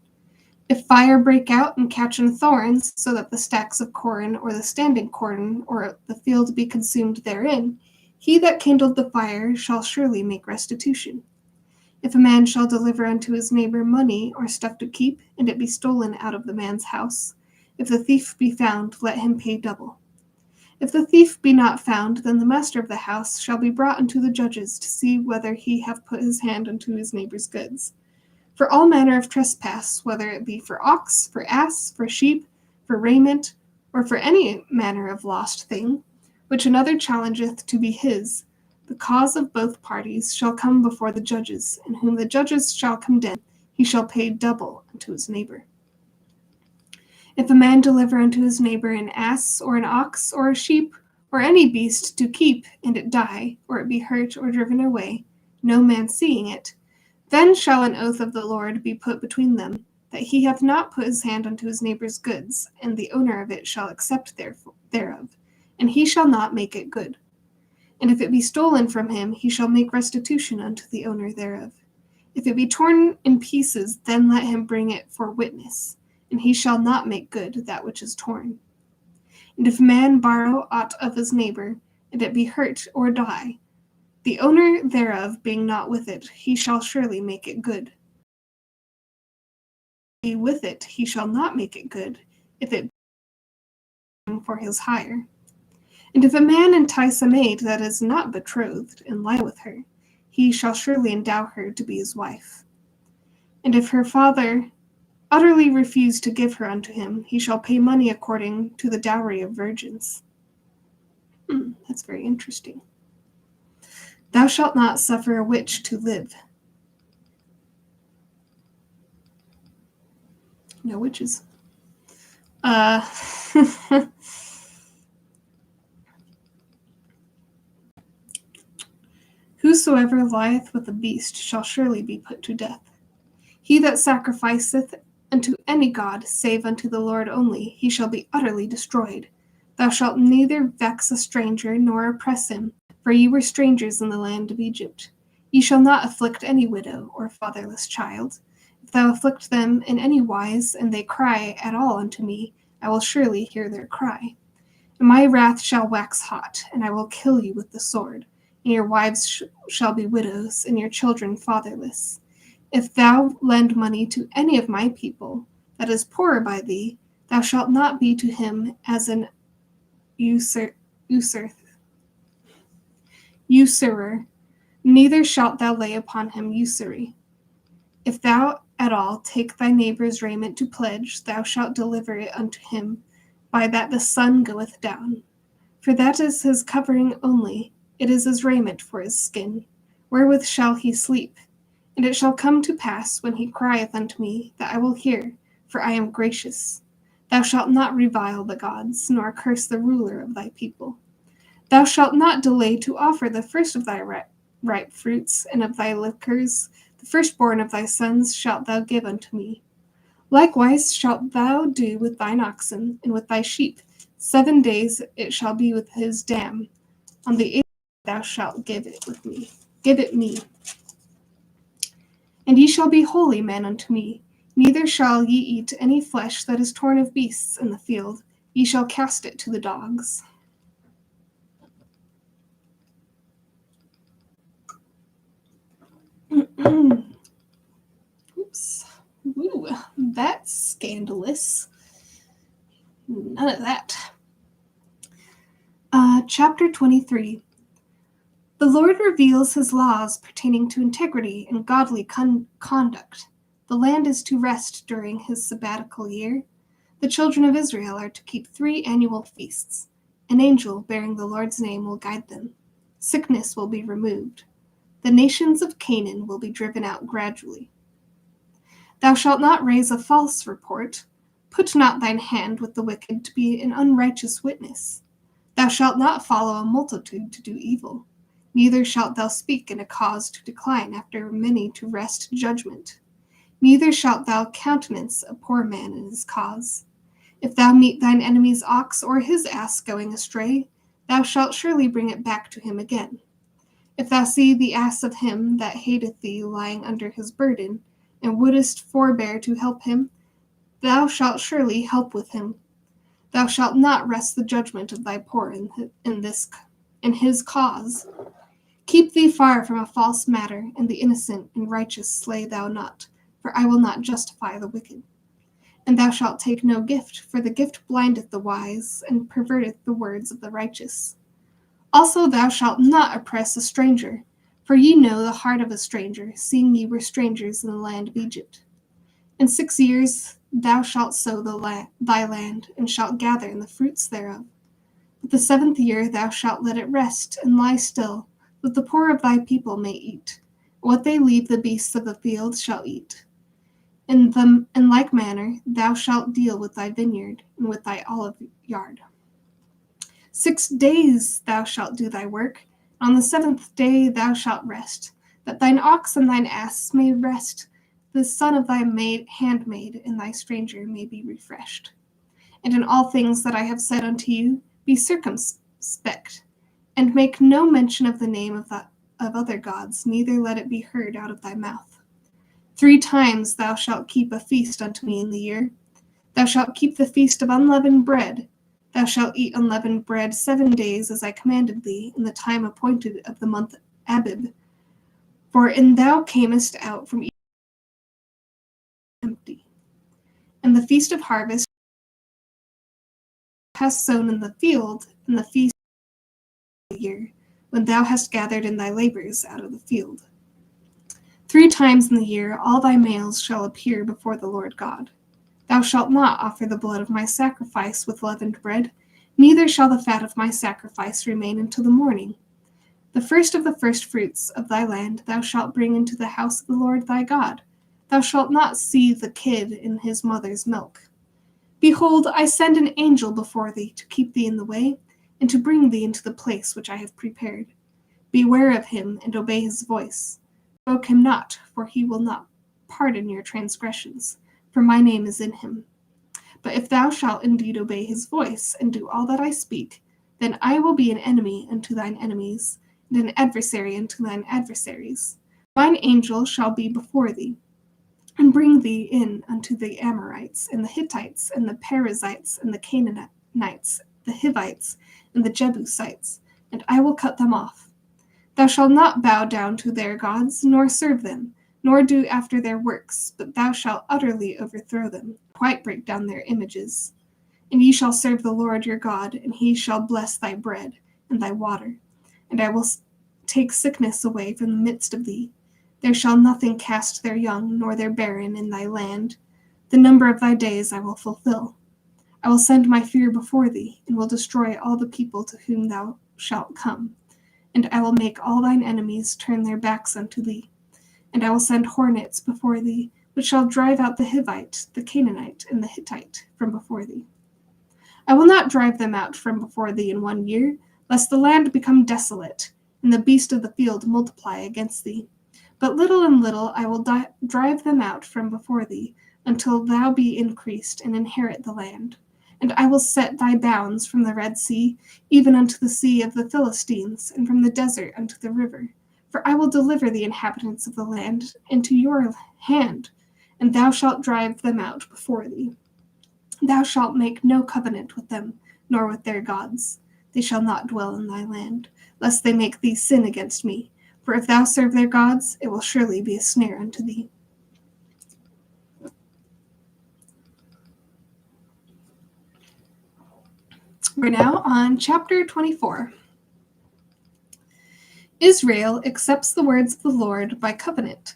If fire break out and catch in thorns, so that the stacks of corn, or the standing corn, or the field be consumed therein, he that kindled the fire shall surely make restitution. If a man shall deliver unto his neighbor money or stuff to keep, and it be stolen out of the man's house, if the thief be found, let him pay double. If the thief be not found, then the master of the house shall be brought unto the judges to see whether he have put his hand unto his neighbor's goods. For all manner of trespass, whether it be for ox, for ass, for sheep, for raiment, or for any manner of lost thing, which another challengeth to be his, the cause of both parties shall come before the judges, and whom the judges shall condemn, he shall pay double unto his neighbor. If a man deliver unto his neighbor an ass, or an ox, or a sheep, or any beast to keep, and it die, or it be hurt or driven away, no man seeing it, then shall an oath of the Lord be put between them, that he hath not put his hand unto his neighbor's goods, and the owner of it shall accept thereof, and he shall not make it good. And if it be stolen from him, he shall make restitution unto the owner thereof. If it be torn in pieces, then let him bring it for witness, and he shall not make good that which is torn. And if a man borrow aught of his neighbor, and it be hurt or die, the owner thereof being not with it, he shall surely make it good. Be with it, he shall not make it good, if it be for his hire. And if a man entice a maid that is not betrothed, and lie with her, he shall surely endow her to be his wife. And if her father utterly refuse to give her unto him, he shall pay money according to the dowry of virgins. That's very interesting. Thou shalt not suffer a witch to live. No witches. Whosoever lieth with a beast shall surely be put to death. He that sacrificeth unto any god, save unto the Lord only, he shall be utterly destroyed. Thou shalt neither vex a stranger, nor oppress him, for ye were strangers in the land of Egypt. Ye shall not afflict any widow or fatherless child. If thou afflict them in any wise, and they cry at all unto me, I will surely hear their cry. And my wrath shall wax hot, and I will kill you with the sword, and your wives shall be widows, and your children fatherless. If thou lend money to any of my people that is poorer by thee, thou shalt not be to him as an usurer, neither shalt thou lay upon him usury. If thou at all take thy neighbor's raiment to pledge, thou shalt deliver it unto him by that the sun goeth down. For that is his covering only, it is his raiment for his skin. Wherewith shall he sleep? And it shall come to pass, when he crieth unto me, that I will hear, for I am gracious. Thou shalt not revile the gods, nor curse the ruler of thy people. Thou shalt not delay to offer the first of thy ripe fruits, and of thy liquors, the firstborn of thy sons shalt thou give unto me. Likewise shalt thou do with thine oxen, and with thy sheep. 7 days it shall be with his dam. On the 8th thou shalt give it me. And ye shall be holy men unto me. Neither shall ye eat any flesh that is torn of beasts in the field. Ye shall cast it to the dogs. Oops. Ooh, that's scandalous. None of that. Chapter 23. The Lord reveals his laws pertaining to integrity and godly conduct. The land is to rest during his sabbatical year. The children of Israel are to keep 3 annual feasts. An angel bearing the Lord's name will guide them. Sickness will be removed. The nations of Canaan will be driven out gradually. Thou shalt not raise a false report. Put not thine hand with the wicked to be an unrighteous witness. Thou shalt not follow a multitude to do evil. Neither shalt thou speak in a cause to decline after many to wrest judgment. Neither shalt thou countenance a poor man in his cause. If thou meet thine enemy's ox or his ass going astray, thou shalt surely bring it back to him again. If thou see the ass of him that hateth thee lying under his burden, and wouldest forbear to help him, thou shalt surely help with him. Thou shalt not wrest the judgment of thy poor in his cause. Keep thee far from a false matter, and the innocent and righteous slay thou not, for I will not justify the wicked. And thou shalt take no gift, for the gift blindeth the wise, and perverteth the words of the righteous. Also thou shalt not oppress a stranger, for ye know the heart of a stranger, seeing ye were strangers in the land of Egypt. In 6 years thou shalt sow thy land, and shalt gather in the fruits thereof. But the 7th year thou shalt let it rest, and lie still, that the poor of thy people may eat. What they leave the beasts of the field shall eat. In like manner thou shalt deal with thy vineyard, and with thy olive yard. 6 days thou shalt do thy work, and on the 7th day thou shalt rest, that thine ox and thine ass may rest, the son of thy handmaid and thy stranger may be refreshed. And in all things that I have said unto you, be circumspect, and make no mention of the name of other gods, neither let it be heard out of thy mouth. 3 times thou shalt keep a feast unto me in the year. Thou shalt keep the feast of unleavened bread. Thou shalt eat unleavened bread 7 days, as I commanded thee, in the time appointed of the month Abib. For in thou camest out from Egypt empty. And the feast of harvest hast sown in the field, and the feast of the year, when thou hast gathered in thy labors out of the field. 3 times in the year all thy males shall appear before the Lord God. Thou shalt not offer the blood of my sacrifice with leavened bread, neither shall the fat of my sacrifice remain until the morning. The first of the firstfruits of thy land thou shalt bring into the house of the Lord thy God. Thou shalt not see the kid in his mother's milk. Behold, I send an angel before thee to keep thee in the way, and to bring thee into the place which I have prepared. Beware of him, and obey his voice. Provoke him not, for he will not pardon your transgressions, for my name is in him. But if thou shalt indeed obey his voice, and do all that I speak, then I will be an enemy unto thine enemies, and an adversary unto thine adversaries. Mine angel shall be before thee, and bring thee in unto the Amorites, and the Hittites, and the Perizzites, and the Canaanites, the Hivites, and the Jebusites, and I will cut them off. Thou shalt not bow down to their gods, nor serve them, nor do after their works, but thou shalt utterly overthrow them, quite break down their images. And ye shall serve the Lord your God, and he shall bless thy bread and thy water. And I will take sickness away from the midst of thee. There shall nothing cast their young, nor their barren in thy land. The number of thy days I will fulfill. I will send my fear before thee, and will destroy all the people to whom thou shalt come. And I will make all thine enemies turn their backs unto thee. And I will send hornets before thee, which shall drive out the Hivite, the Canaanite, and the Hittite from before thee. I will not drive them out from before thee in 1 year, lest the land become desolate, and the beast of the field multiply against thee. But little and little I will drive them out from before thee, until thou be increased and inherit the land. And I will set thy bounds from the Red Sea, even unto the sea of the Philistines, and from the desert unto the river. For I will deliver the inhabitants of the land into your hand, and thou shalt drive them out before thee. Thou shalt make no covenant with them, nor with their gods. They shall not dwell in thy land, lest they make thee sin against me. For if thou serve their gods, it will surely be a snare unto thee. We're now on chapter 24. Israel accepts the words of the Lord by covenant.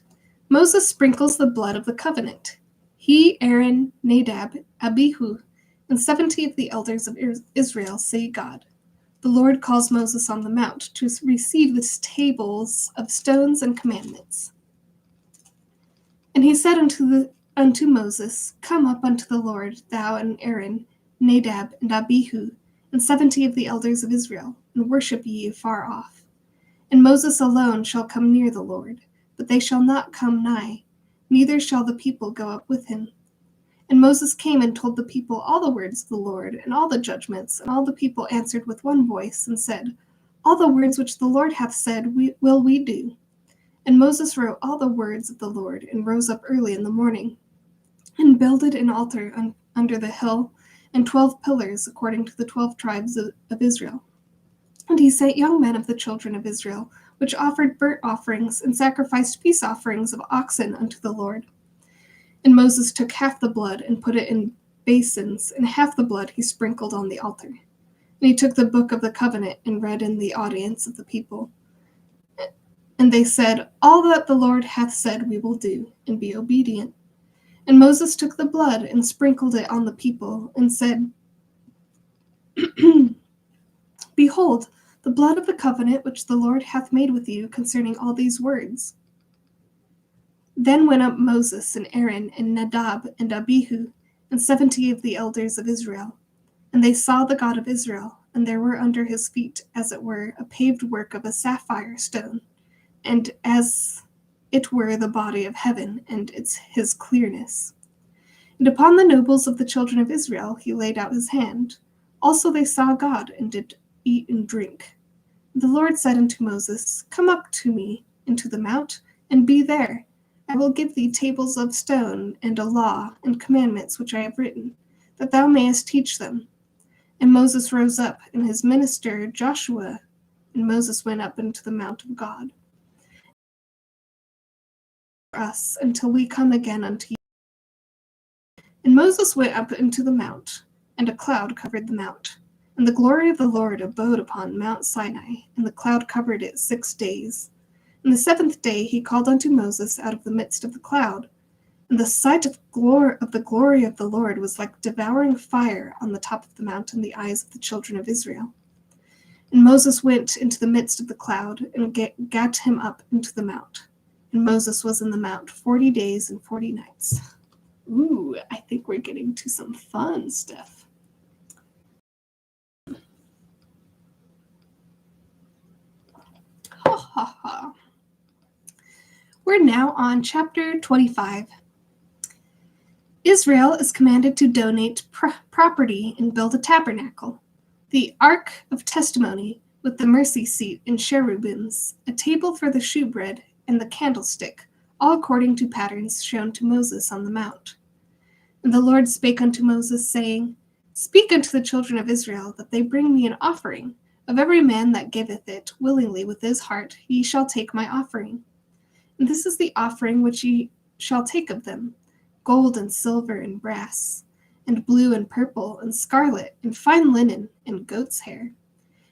Moses sprinkles the blood of the covenant. He, Aaron, Nadab, Abihu, and 70 of the elders of Israel say God. The Lord calls Moses on the mount to receive the tables of stones and commandments. And he said unto Moses, Come up unto the Lord, thou and Aaron, Nadab, and Abihu, and 70 of the elders of Israel, and worship ye afar off. And Moses alone shall come near the Lord, but they shall not come nigh, neither shall the people go up with him. And Moses came and told the people all the words of the Lord, and all the judgments, and all the people answered with one voice, and said, All the words which the Lord hath said will we do. And Moses wrote all the words of the Lord, and rose up early in the morning, and builded an altar under the hill, and 12 pillars according to the 12 tribes of Israel. And he sent young men of the children of Israel, which offered burnt offerings, and sacrificed peace offerings of oxen unto the Lord. And Moses took half the blood and put it in basins, and half the blood he sprinkled on the altar. And he took the book of the covenant and read in the audience of the people. And they said, "All that the Lord hath said we will do, and be obedient." And Moses took the blood and sprinkled it on the people, and said, "Behold, the blood of the covenant which the Lord hath made with you concerning all these words." Then went up Moses and Aaron and Nadab and Abihu and 70 of the elders of Israel. And they saw the God of Israel, and there were under his feet, as it were, a paved work of a sapphire stone, and as it were the body of heaven, and his clearness. And upon the nobles of the children of Israel he laid out his hand. Also they saw God, and did eat and drink. The Lord said unto Moses, "Come up to me into the mount, and be there. I will give thee tables of stone, and a law, and commandments which I have written, that thou mayest teach them." And Moses rose up, and his minister Joshua, and Moses went up into the mount of God. Us until we come again unto you. And Moses went up into the mount, and a cloud covered the mount. And the glory of the Lord abode upon Mount Sinai, and the cloud covered it 6 days. And the 7th day he called unto Moses out of the midst of the cloud. And the sight of the glory of the Lord was like devouring fire on the top of the mount in the eyes of the children of Israel. And Moses went into the midst of the cloud, and gat him up into the mount. And Moses was in the mount 40 days and 40 nights. Ooh, I think we're getting to some fun stuff. Ha ha ha. We're now on chapter 25. Israel is commanded to donate property and build a tabernacle, the Ark of Testimony with the mercy seat and cherubims, a table for the shewbread, and the candlestick, all according to patterns shown to Moses on the mount. And the Lord spake unto Moses, saying, "Speak unto the children of Israel, that they bring me an offering. Of every man that giveth it willingly with his heart, ye shall take my offering. And this is the offering which ye shall take of them: gold and silver and brass, and blue and purple and scarlet, and fine linen, and goat's hair,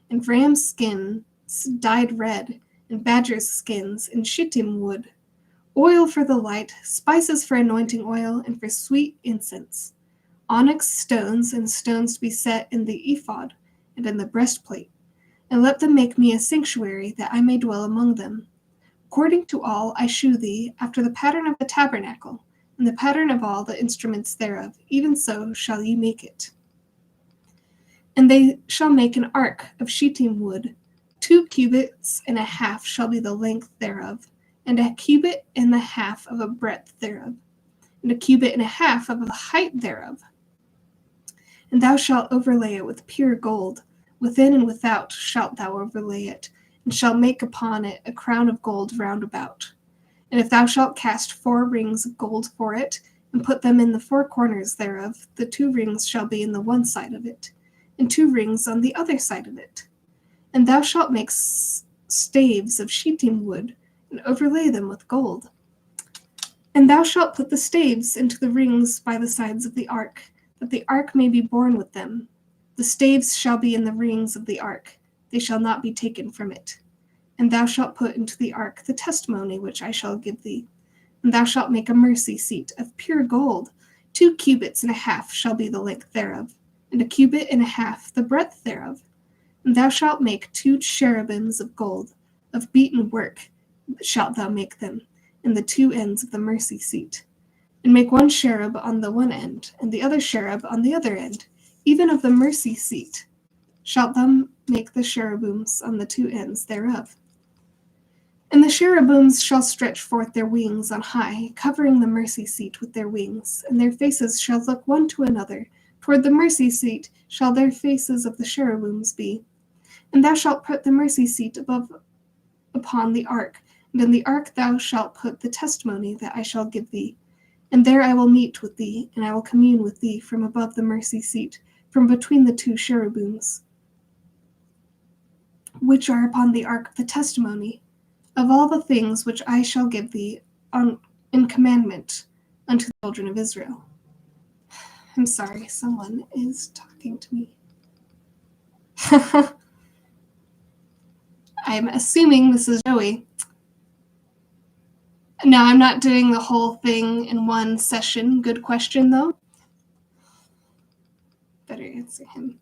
and ram's skins dyed red, and badger's skins, and shittim wood, oil for the light, spices for anointing oil, and for sweet incense, onyx stones, and stones to be set in the ephod and in the breastplate. And let them make me a sanctuary, that I may dwell among them. According to all I shew thee, after the pattern of the tabernacle, and the pattern of all the instruments thereof, even so shall ye make it. And they shall make an ark of shittim wood. 2 cubits and a half shall be the length thereof, and a cubit and a half of a breadth thereof, and a cubit and a half of the height thereof. And thou shalt overlay it with pure gold. Within and without shalt thou overlay it, and shalt make upon it a crown of gold round about. And if thou shalt cast 4 rings of gold for it, and put them in the 4 corners thereof, the 2 rings shall be in the one side of it, and 2 rings on the other side of it. And thou shalt make staves of shittim wood, and overlay them with gold. And thou shalt put the staves into the rings by the sides of the ark, that the ark may be borne with them. The staves shall be in the rings of the ark, they shall not be taken from it. And thou shalt put into the ark the testimony which I shall give thee. And thou shalt make a mercy seat of pure gold. 2 cubits and a half shall be the length thereof, and a cubit and a half the breadth thereof. And thou shalt make 2 cherubims of gold, of beaten work shalt thou make them, in the 2 ends of the mercy seat. And make 1 cherub on the one end, and the other cherub on the other end, even of the mercy seat shalt thou make the cherubims on the 2 ends thereof. And the cherubims shall stretch forth their wings on high, covering the mercy seat with their wings, and their faces shall look one to another. Toward the mercy seat shall their faces of the cherubims be. And thou shalt put the mercy seat upon the ark, and in the ark thou shalt put the testimony that I shall give thee. And there I will meet with thee, and I will commune with thee from above the mercy seat, from between the 2 cherubims, which are upon the ark of the testimony, of all the things which I shall give thee in commandment unto the children of Israel. I'm sorry, someone is talking to me. I'm assuming this is Joey. No, I'm not doing the whole thing in one session. Good question, though. Better answer him.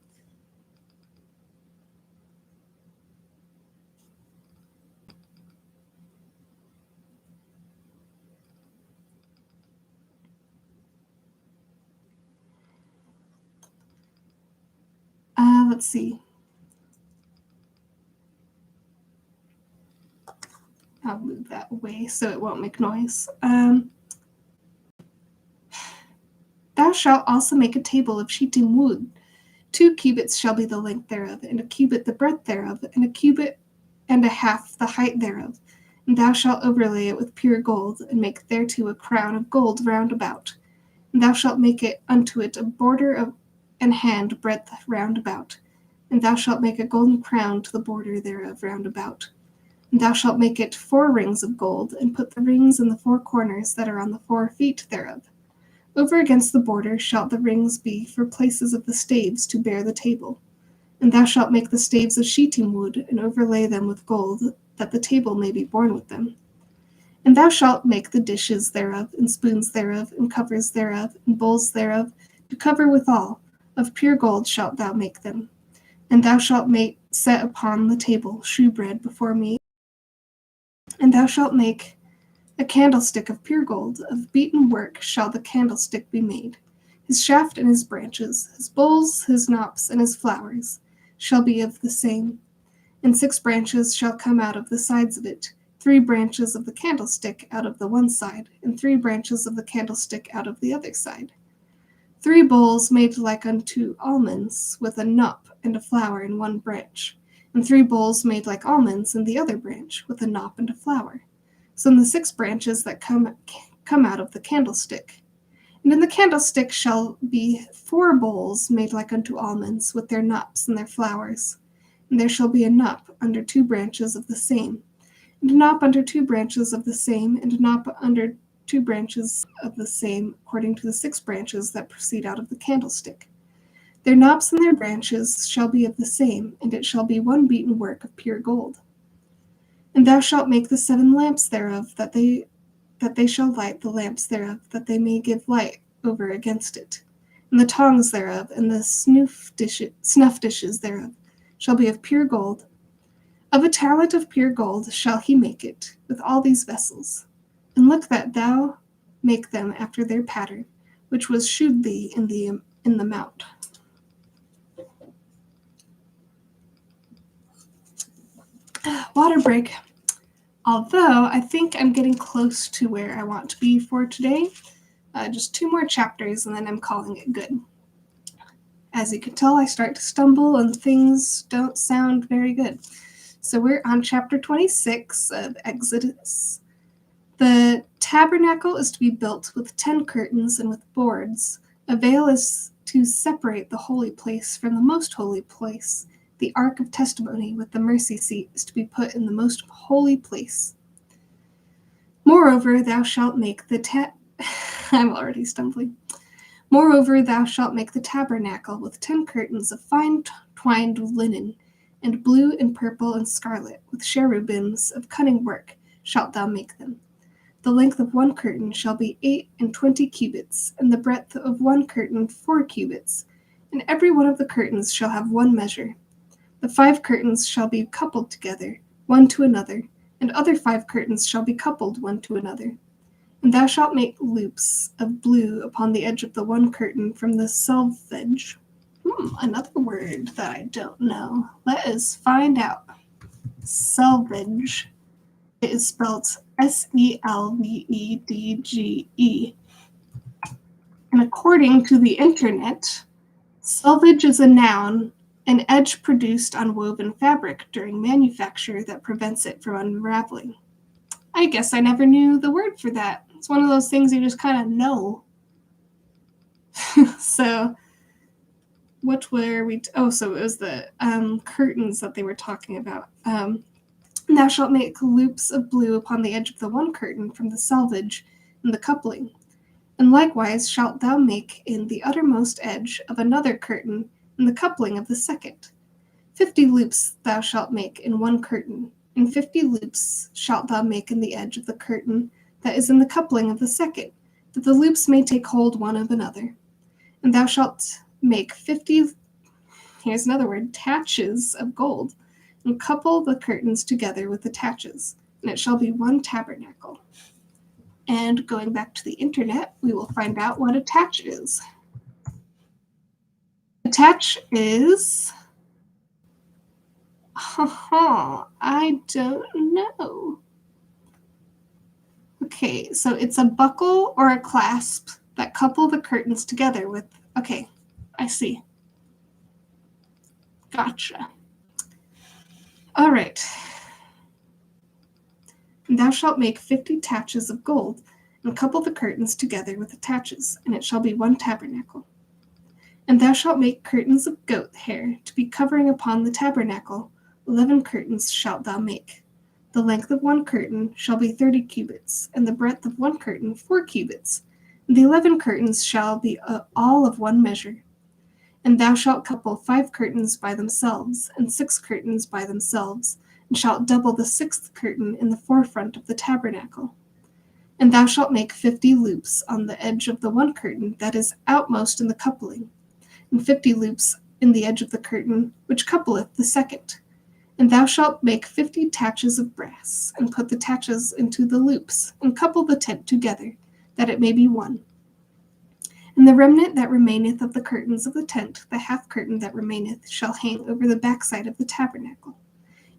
Let's see. I'll move that away so it won't make noise. Thou shalt also make a table of shittim wood. 2 cubits shall be the length thereof, and a cubit the breadth thereof, and a cubit and a half the height thereof. And thou shalt overlay it with pure gold, and make thereto a crown of gold round about. And thou shalt make it unto it a border of an hand breadth round about. And thou shalt make a golden crown to the border thereof round about. And thou shalt make it 4 rings of gold, and put the rings in the 4 corners that are on the 4 feet thereof. Over against the border shalt the rings be for places of the staves to bear the table. And thou shalt make the staves of shittim wood, and overlay them with gold, that the table may be borne with them. And thou shalt make the dishes thereof, and spoons thereof, and covers thereof, and bowls thereof, to cover withal. Of pure gold shalt thou make them. And thou shalt set upon the table shewbread before me. And thou shalt make a candlestick of pure gold, of beaten work shall the candlestick be made. His shaft and his branches, his bowls, his knops, and his flowers shall be of the same. And 6 branches shall come out of the sides of it, 3 branches of the candlestick out of the one side, and 3 branches of the candlestick out of the other side. 3 bowls made like unto almonds, with a knop and a flower in one branch, and 3 bowls made like almonds in the other branch, with a knop and a flower. So in the 6 branches that come out of the candlestick. And in the candlestick shall be 4 bowls made like unto almonds, with their knops and their flowers. And there shall be a knop under 2 branches of the same, and a knop under 2 branches of the same, and a knop under 2 branches of the same, according to the 6 branches that proceed out of the candlestick. Their knops and their branches shall be of the same, and it shall be one beaten work of pure gold. And thou shalt make the 7 lamps thereof, that they shall light the lamps thereof, that they may give light over against it. And the tongs thereof, and the snuff dishes thereof, shall be of pure gold. Of a talent of pure gold shall he make it, with all these vessels. And look that thou make them after their pattern, which was shewed thee in the mount. Water break. Although I think I'm getting close to where I want to be for today. Just 2 more chapters and then I'm calling it good. As you can tell, I start to stumble and things don't sound very good. So we're on chapter 26 of Exodus. The tabernacle is to be built with 10 curtains and with boards. A veil is to separate the holy place from the most holy place. The ark of testimony with the mercy seat is to be put in the most holy place. Moreover, thou shalt make I'm already stumbling. Moreover, thou shalt make the tabernacle with 10 curtains of fine twined linen, and blue and purple and scarlet, with cherubims of cunning work shalt thou make them. The length of 1 curtain shall be 28 cubits, and the breadth of 1 curtain 4 cubits, and every one of the curtains shall have 1 measure. The 5 curtains shall be coupled together, one to another, and other 5 curtains shall be coupled one to another. And thou shalt make loops of blue upon the edge of the 1 curtain from the selvage. Another word that I don't know. Let us find out. Selvage. It is spelled Selvedge. And according to the internet, selvage is a noun, an edge produced on woven fabric during manufacture that prevents it from unraveling. I guess I never knew the word for that. It's one of those things you just kind of know. So, what were we? So it was the curtains that they were talking about. Thou shalt make loops of blue upon the edge of the 1 curtain from the selvage and the coupling. And likewise shalt thou make in the uttermost edge of another curtain in the coupling of the second. 50 loops thou shalt make in one curtain, and 50 loops shalt thou make in the edge of the curtain that is in the coupling of the second, that the loops may take hold one of another. And thou shalt make 50, here's another word, taches of gold, and couple the curtains together with the taches, and it shall be one tabernacle. And going back to the internet, we will find out what a tatch is. A tatch is... I don't know. Okay, so it's a buckle or a clasp that couple the curtains together with... Okay, I see. Gotcha. All right. And thou shalt make 50 taches of gold, and couple the curtains together with the taches, and it shall be one tabernacle. And thou shalt make curtains of goat hair to be covering upon the tabernacle. 11 curtains shalt thou make. The length of one curtain shall be 30 cubits, and the breadth of one curtain 4 cubits. And the 11 curtains shall be all of one measure. And thou shalt couple 5 curtains by themselves, and 6 curtains by themselves, and shalt double the 6th curtain in the forefront of the tabernacle. And thou shalt make 50 loops on the edge of the one curtain that is outmost in the coupling, and 50 loops in the edge of the curtain which coupleth the second. And thou shalt make 50 taches of brass, and put the taches into the loops, and couple the tent together, that it may be one. And the remnant that remaineth of the curtains of the tent, the half curtain that remaineth, shall hang over the backside of the tabernacle,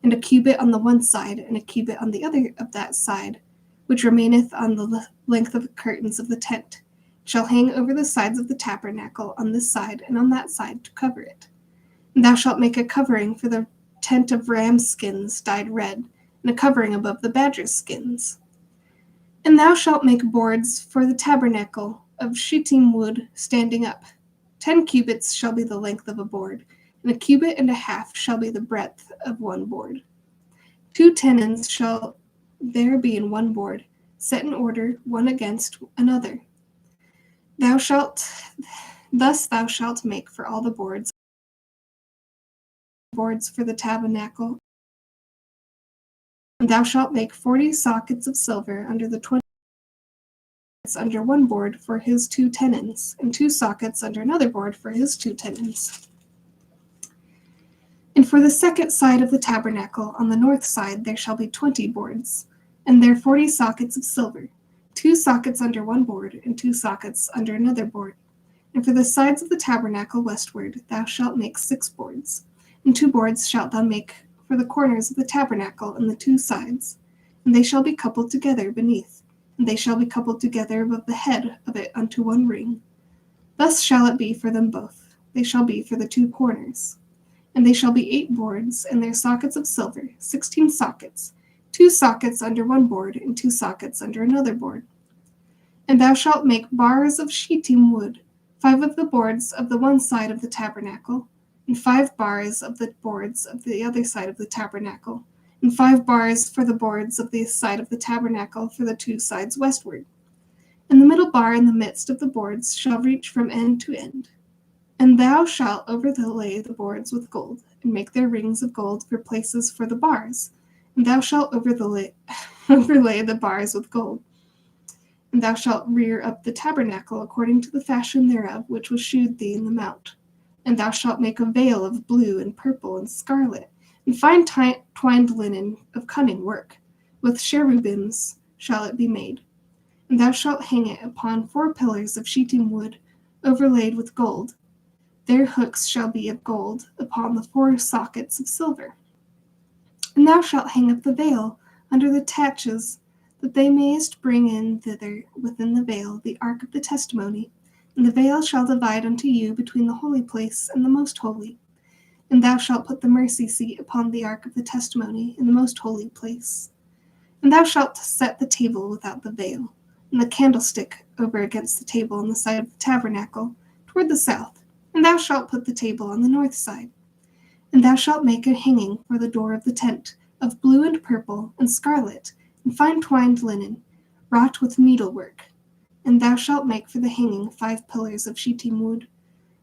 and a cubit on the one side, and a cubit on the other of that side, which remaineth on the length of the curtains of the tent, shall hang over the sides of the tabernacle on this side and on that side to cover it. And thou shalt make a covering for the tent of ram skins dyed red, and a covering above the badger skins. And thou shalt make boards for the tabernacle of shittim wood standing up. 10 cubits shall be the length of a board, and a cubit and a half shall be the breadth of one board. 2 tenons shall there be in one board, set in order one against another. Thus thou shalt make for all the boards for the tabernacle. And thou shalt make 40 sockets of silver under the 20 under one board for his 2 tenons, and 2 sockets under another board for his 2 tenons. And for the second side of the tabernacle, on the north side, there shall be 20 boards, and there 40 sockets of silver, 2 sockets under one board, and 2 sockets under another board. And for the sides of the tabernacle westward, thou shalt make 6 boards, and 2 boards shalt thou make for the corners of the tabernacle and the 2 sides, and they shall be coupled together beneath, and they shall be coupled together above the head of it unto one ring. Thus shall it be for them both. They shall be for the 2 corners. And they shall be 8 boards, and their sockets of silver, 16 sockets, 2 sockets under one board, and 2 sockets under another board. And thou shalt make bars of shittim wood, 5 of the boards of the one side of the tabernacle, and 5 bars of the boards of the other side of the tabernacle, and 5 bars for the boards of the side of the tabernacle for the 2 sides westward. And the middle bar in the midst of the boards shall reach from end to end. And thou shalt overlay the boards with gold, and make their rings of gold for places for the bars. And thou shalt overlay the bars with gold. And thou shalt rear up the tabernacle according to the fashion thereof, which was shewed thee in the mount. And thou shalt make a veil of blue and purple and scarlet, and fine twined linen of cunning work. With cherubims shall it be made. And thou shalt hang it upon 4 pillars of shittim wood, overlaid with gold. Their hooks shall be of gold upon the 4 sockets of silver. And thou shalt hang up the veil under the taches, that they mayest bring in thither within the veil the ark of the testimony. And the veil shall divide unto you between the holy place and the most holy. And thou shalt put the mercy seat upon the ark of the testimony in the most holy place. And thou shalt set the table without the veil, and the candlestick over against the table on the side of the tabernacle, toward the south. And thou shalt put the table on the north side. And thou shalt make a hanging for the door of the tent, of blue and purple and scarlet, and fine twined linen, wrought with needlework. And thou shalt make for the hanging 5 pillars of shittim wood,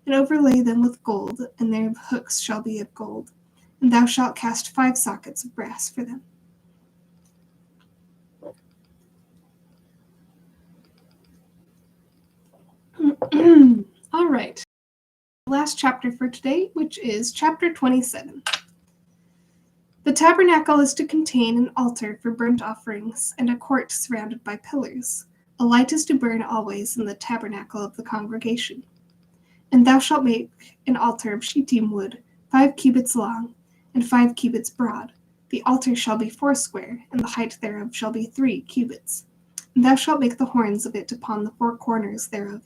and overlay them with gold, and their hooks shall be of gold. And thou shalt cast 5 sockets of brass for them. All right. Last chapter for today, which is chapter 27. The tabernacle is to contain an altar for burnt offerings and a court surrounded by pillars. A light is to burn always in the tabernacle of the congregation. And thou shalt make an altar of shittim wood, 5 cubits long, and 5 cubits broad. The altar shall be 4 square, and the height thereof shall be 3 cubits. And thou shalt make the horns of it upon the 4 corners thereof.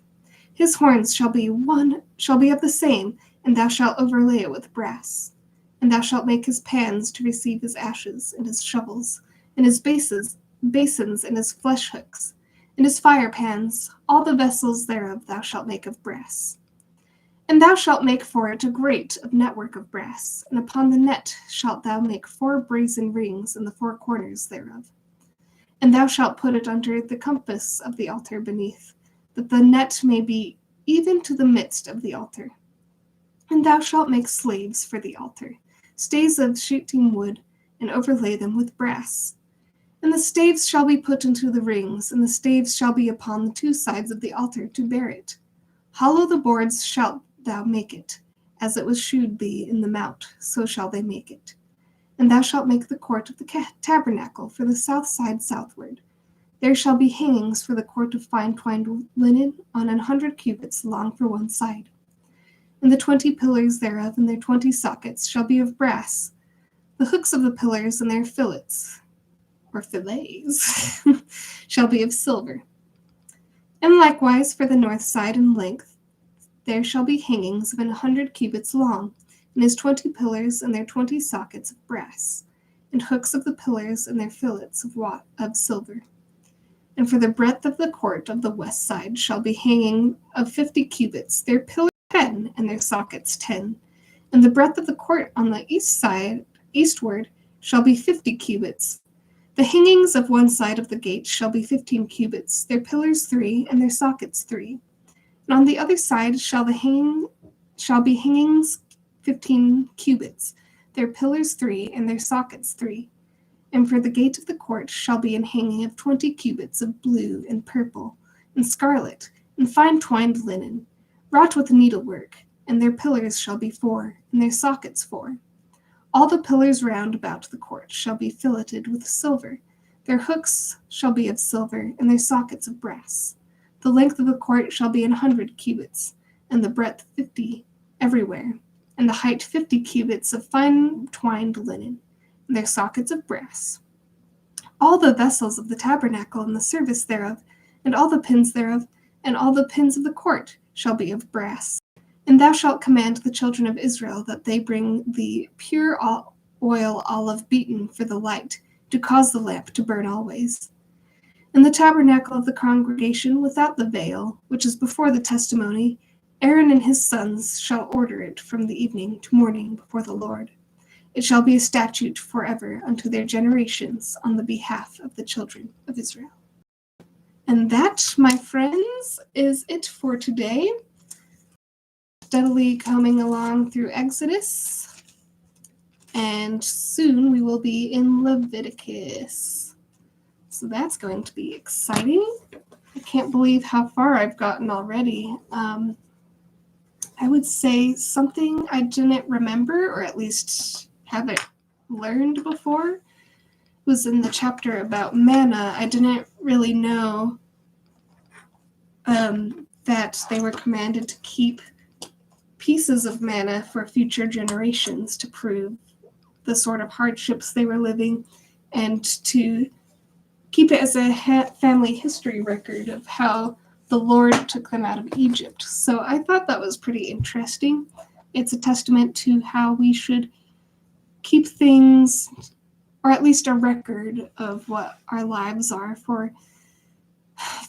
His horns shall be of the same, and thou shalt overlay it with brass. And thou shalt make his pans to receive his ashes, and his shovels, and his basins, and his flesh hooks, and his fire pans. All the vessels thereof thou shalt make of brass. And thou shalt make for it a grate of network of brass, and upon the net shalt thou make 4 brazen rings in the 4 corners thereof. And thou shalt put it under the compass of the altar beneath, that the net may be even to the midst of the altar. And thou shalt make slaves for the altar, staves of shittim wood, and overlay them with brass. And the staves shall be put into the rings, and the staves shall be upon the 2 sides of the altar to bear it. Hollow the boards shalt thou make it, as it was shewed thee in the mount, so shall they make it. And thou shalt make the court of the tabernacle for the south side southward. There shall be hangings for the court of fine twined linen on 100 cubits long for one side. And the 20 pillars thereof and their 20 sockets shall be of brass. The hooks of the pillars and their fillets, or fillets, shall be of silver. And likewise for the north side in length, there shall be hangings of 100 cubits long, and his 20 pillars and their 20 sockets of brass, and hooks of the pillars and their fillets of silver. And for the breadth of the court of the west side shall be hanging of 50 cubits, their pillars 10, and their sockets 10. And the breadth of the court on the east side, eastward, shall be 50 cubits. The hangings of one side of the gate shall be 15 cubits, their pillars 3, and their sockets 3. And on the other side shall be hangings 15 cubits, their pillars 3, and their sockets 3. And for the gate of the court shall be an hanging of 20 cubits of blue and purple and scarlet and fine twined linen, wrought with needlework, and their pillars shall be 4, and their sockets 4. All the pillars round about the court shall be filleted with silver. Their hooks shall be of silver, and their sockets of brass. The length of the court shall be 100 cubits, and the breadth 50 everywhere, and the height 50 cubits of fine twined linen, and their sockets of brass. All the vessels of the tabernacle and the service thereof, and all the pins thereof, and all the pins of the court shall be of brass. And thou shalt command the children of Israel that they bring the pure oil olive beaten for the light, to cause the lamp to burn always. In the tabernacle of the congregation without the veil, which is before the testimony, Aaron and his sons shall order it from the evening to morning before the Lord. It shall be a statute forever unto their generations on the behalf of the children of Israel. And that, my friends, is it for today. Steadily coming along through Exodus, and soon we will be in Leviticus. So that's going to be exciting. I can't believe how far I've gotten already. I would say something I didn't remember, or at least haven't learned before, was in the chapter about manna. I didn't really know that they were commanded to keep pieces of manna for future generations to prove the sort of hardships they were living, and to keep it as a family history record of how the Lord took them out of Egypt. So I thought that was pretty interesting. It's a testament to how we should keep things, or at least a record of what our lives are for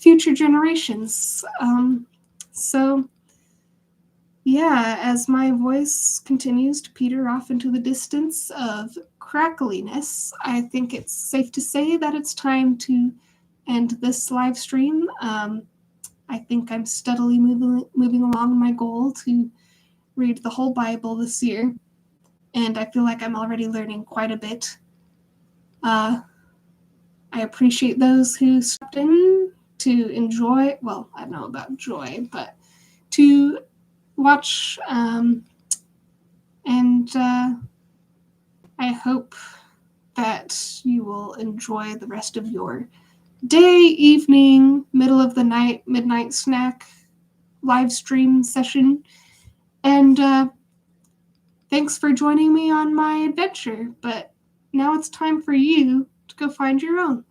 future generations. Yeah, as my voice continues to peter off into the distance of crackliness, I think it's safe to say that it's time to end this live stream. I think I'm steadily moving along my goal to read the whole Bible this year, and I feel like I'm already learning quite a bit. I appreciate those who stepped in to enjoy, well, I don't know about joy, but to watch, and I hope that you will enjoy the rest of your day, evening, middle of the night, midnight snack, live stream session. And thanks for joining me on my adventure. But now it's time for you to go find your own.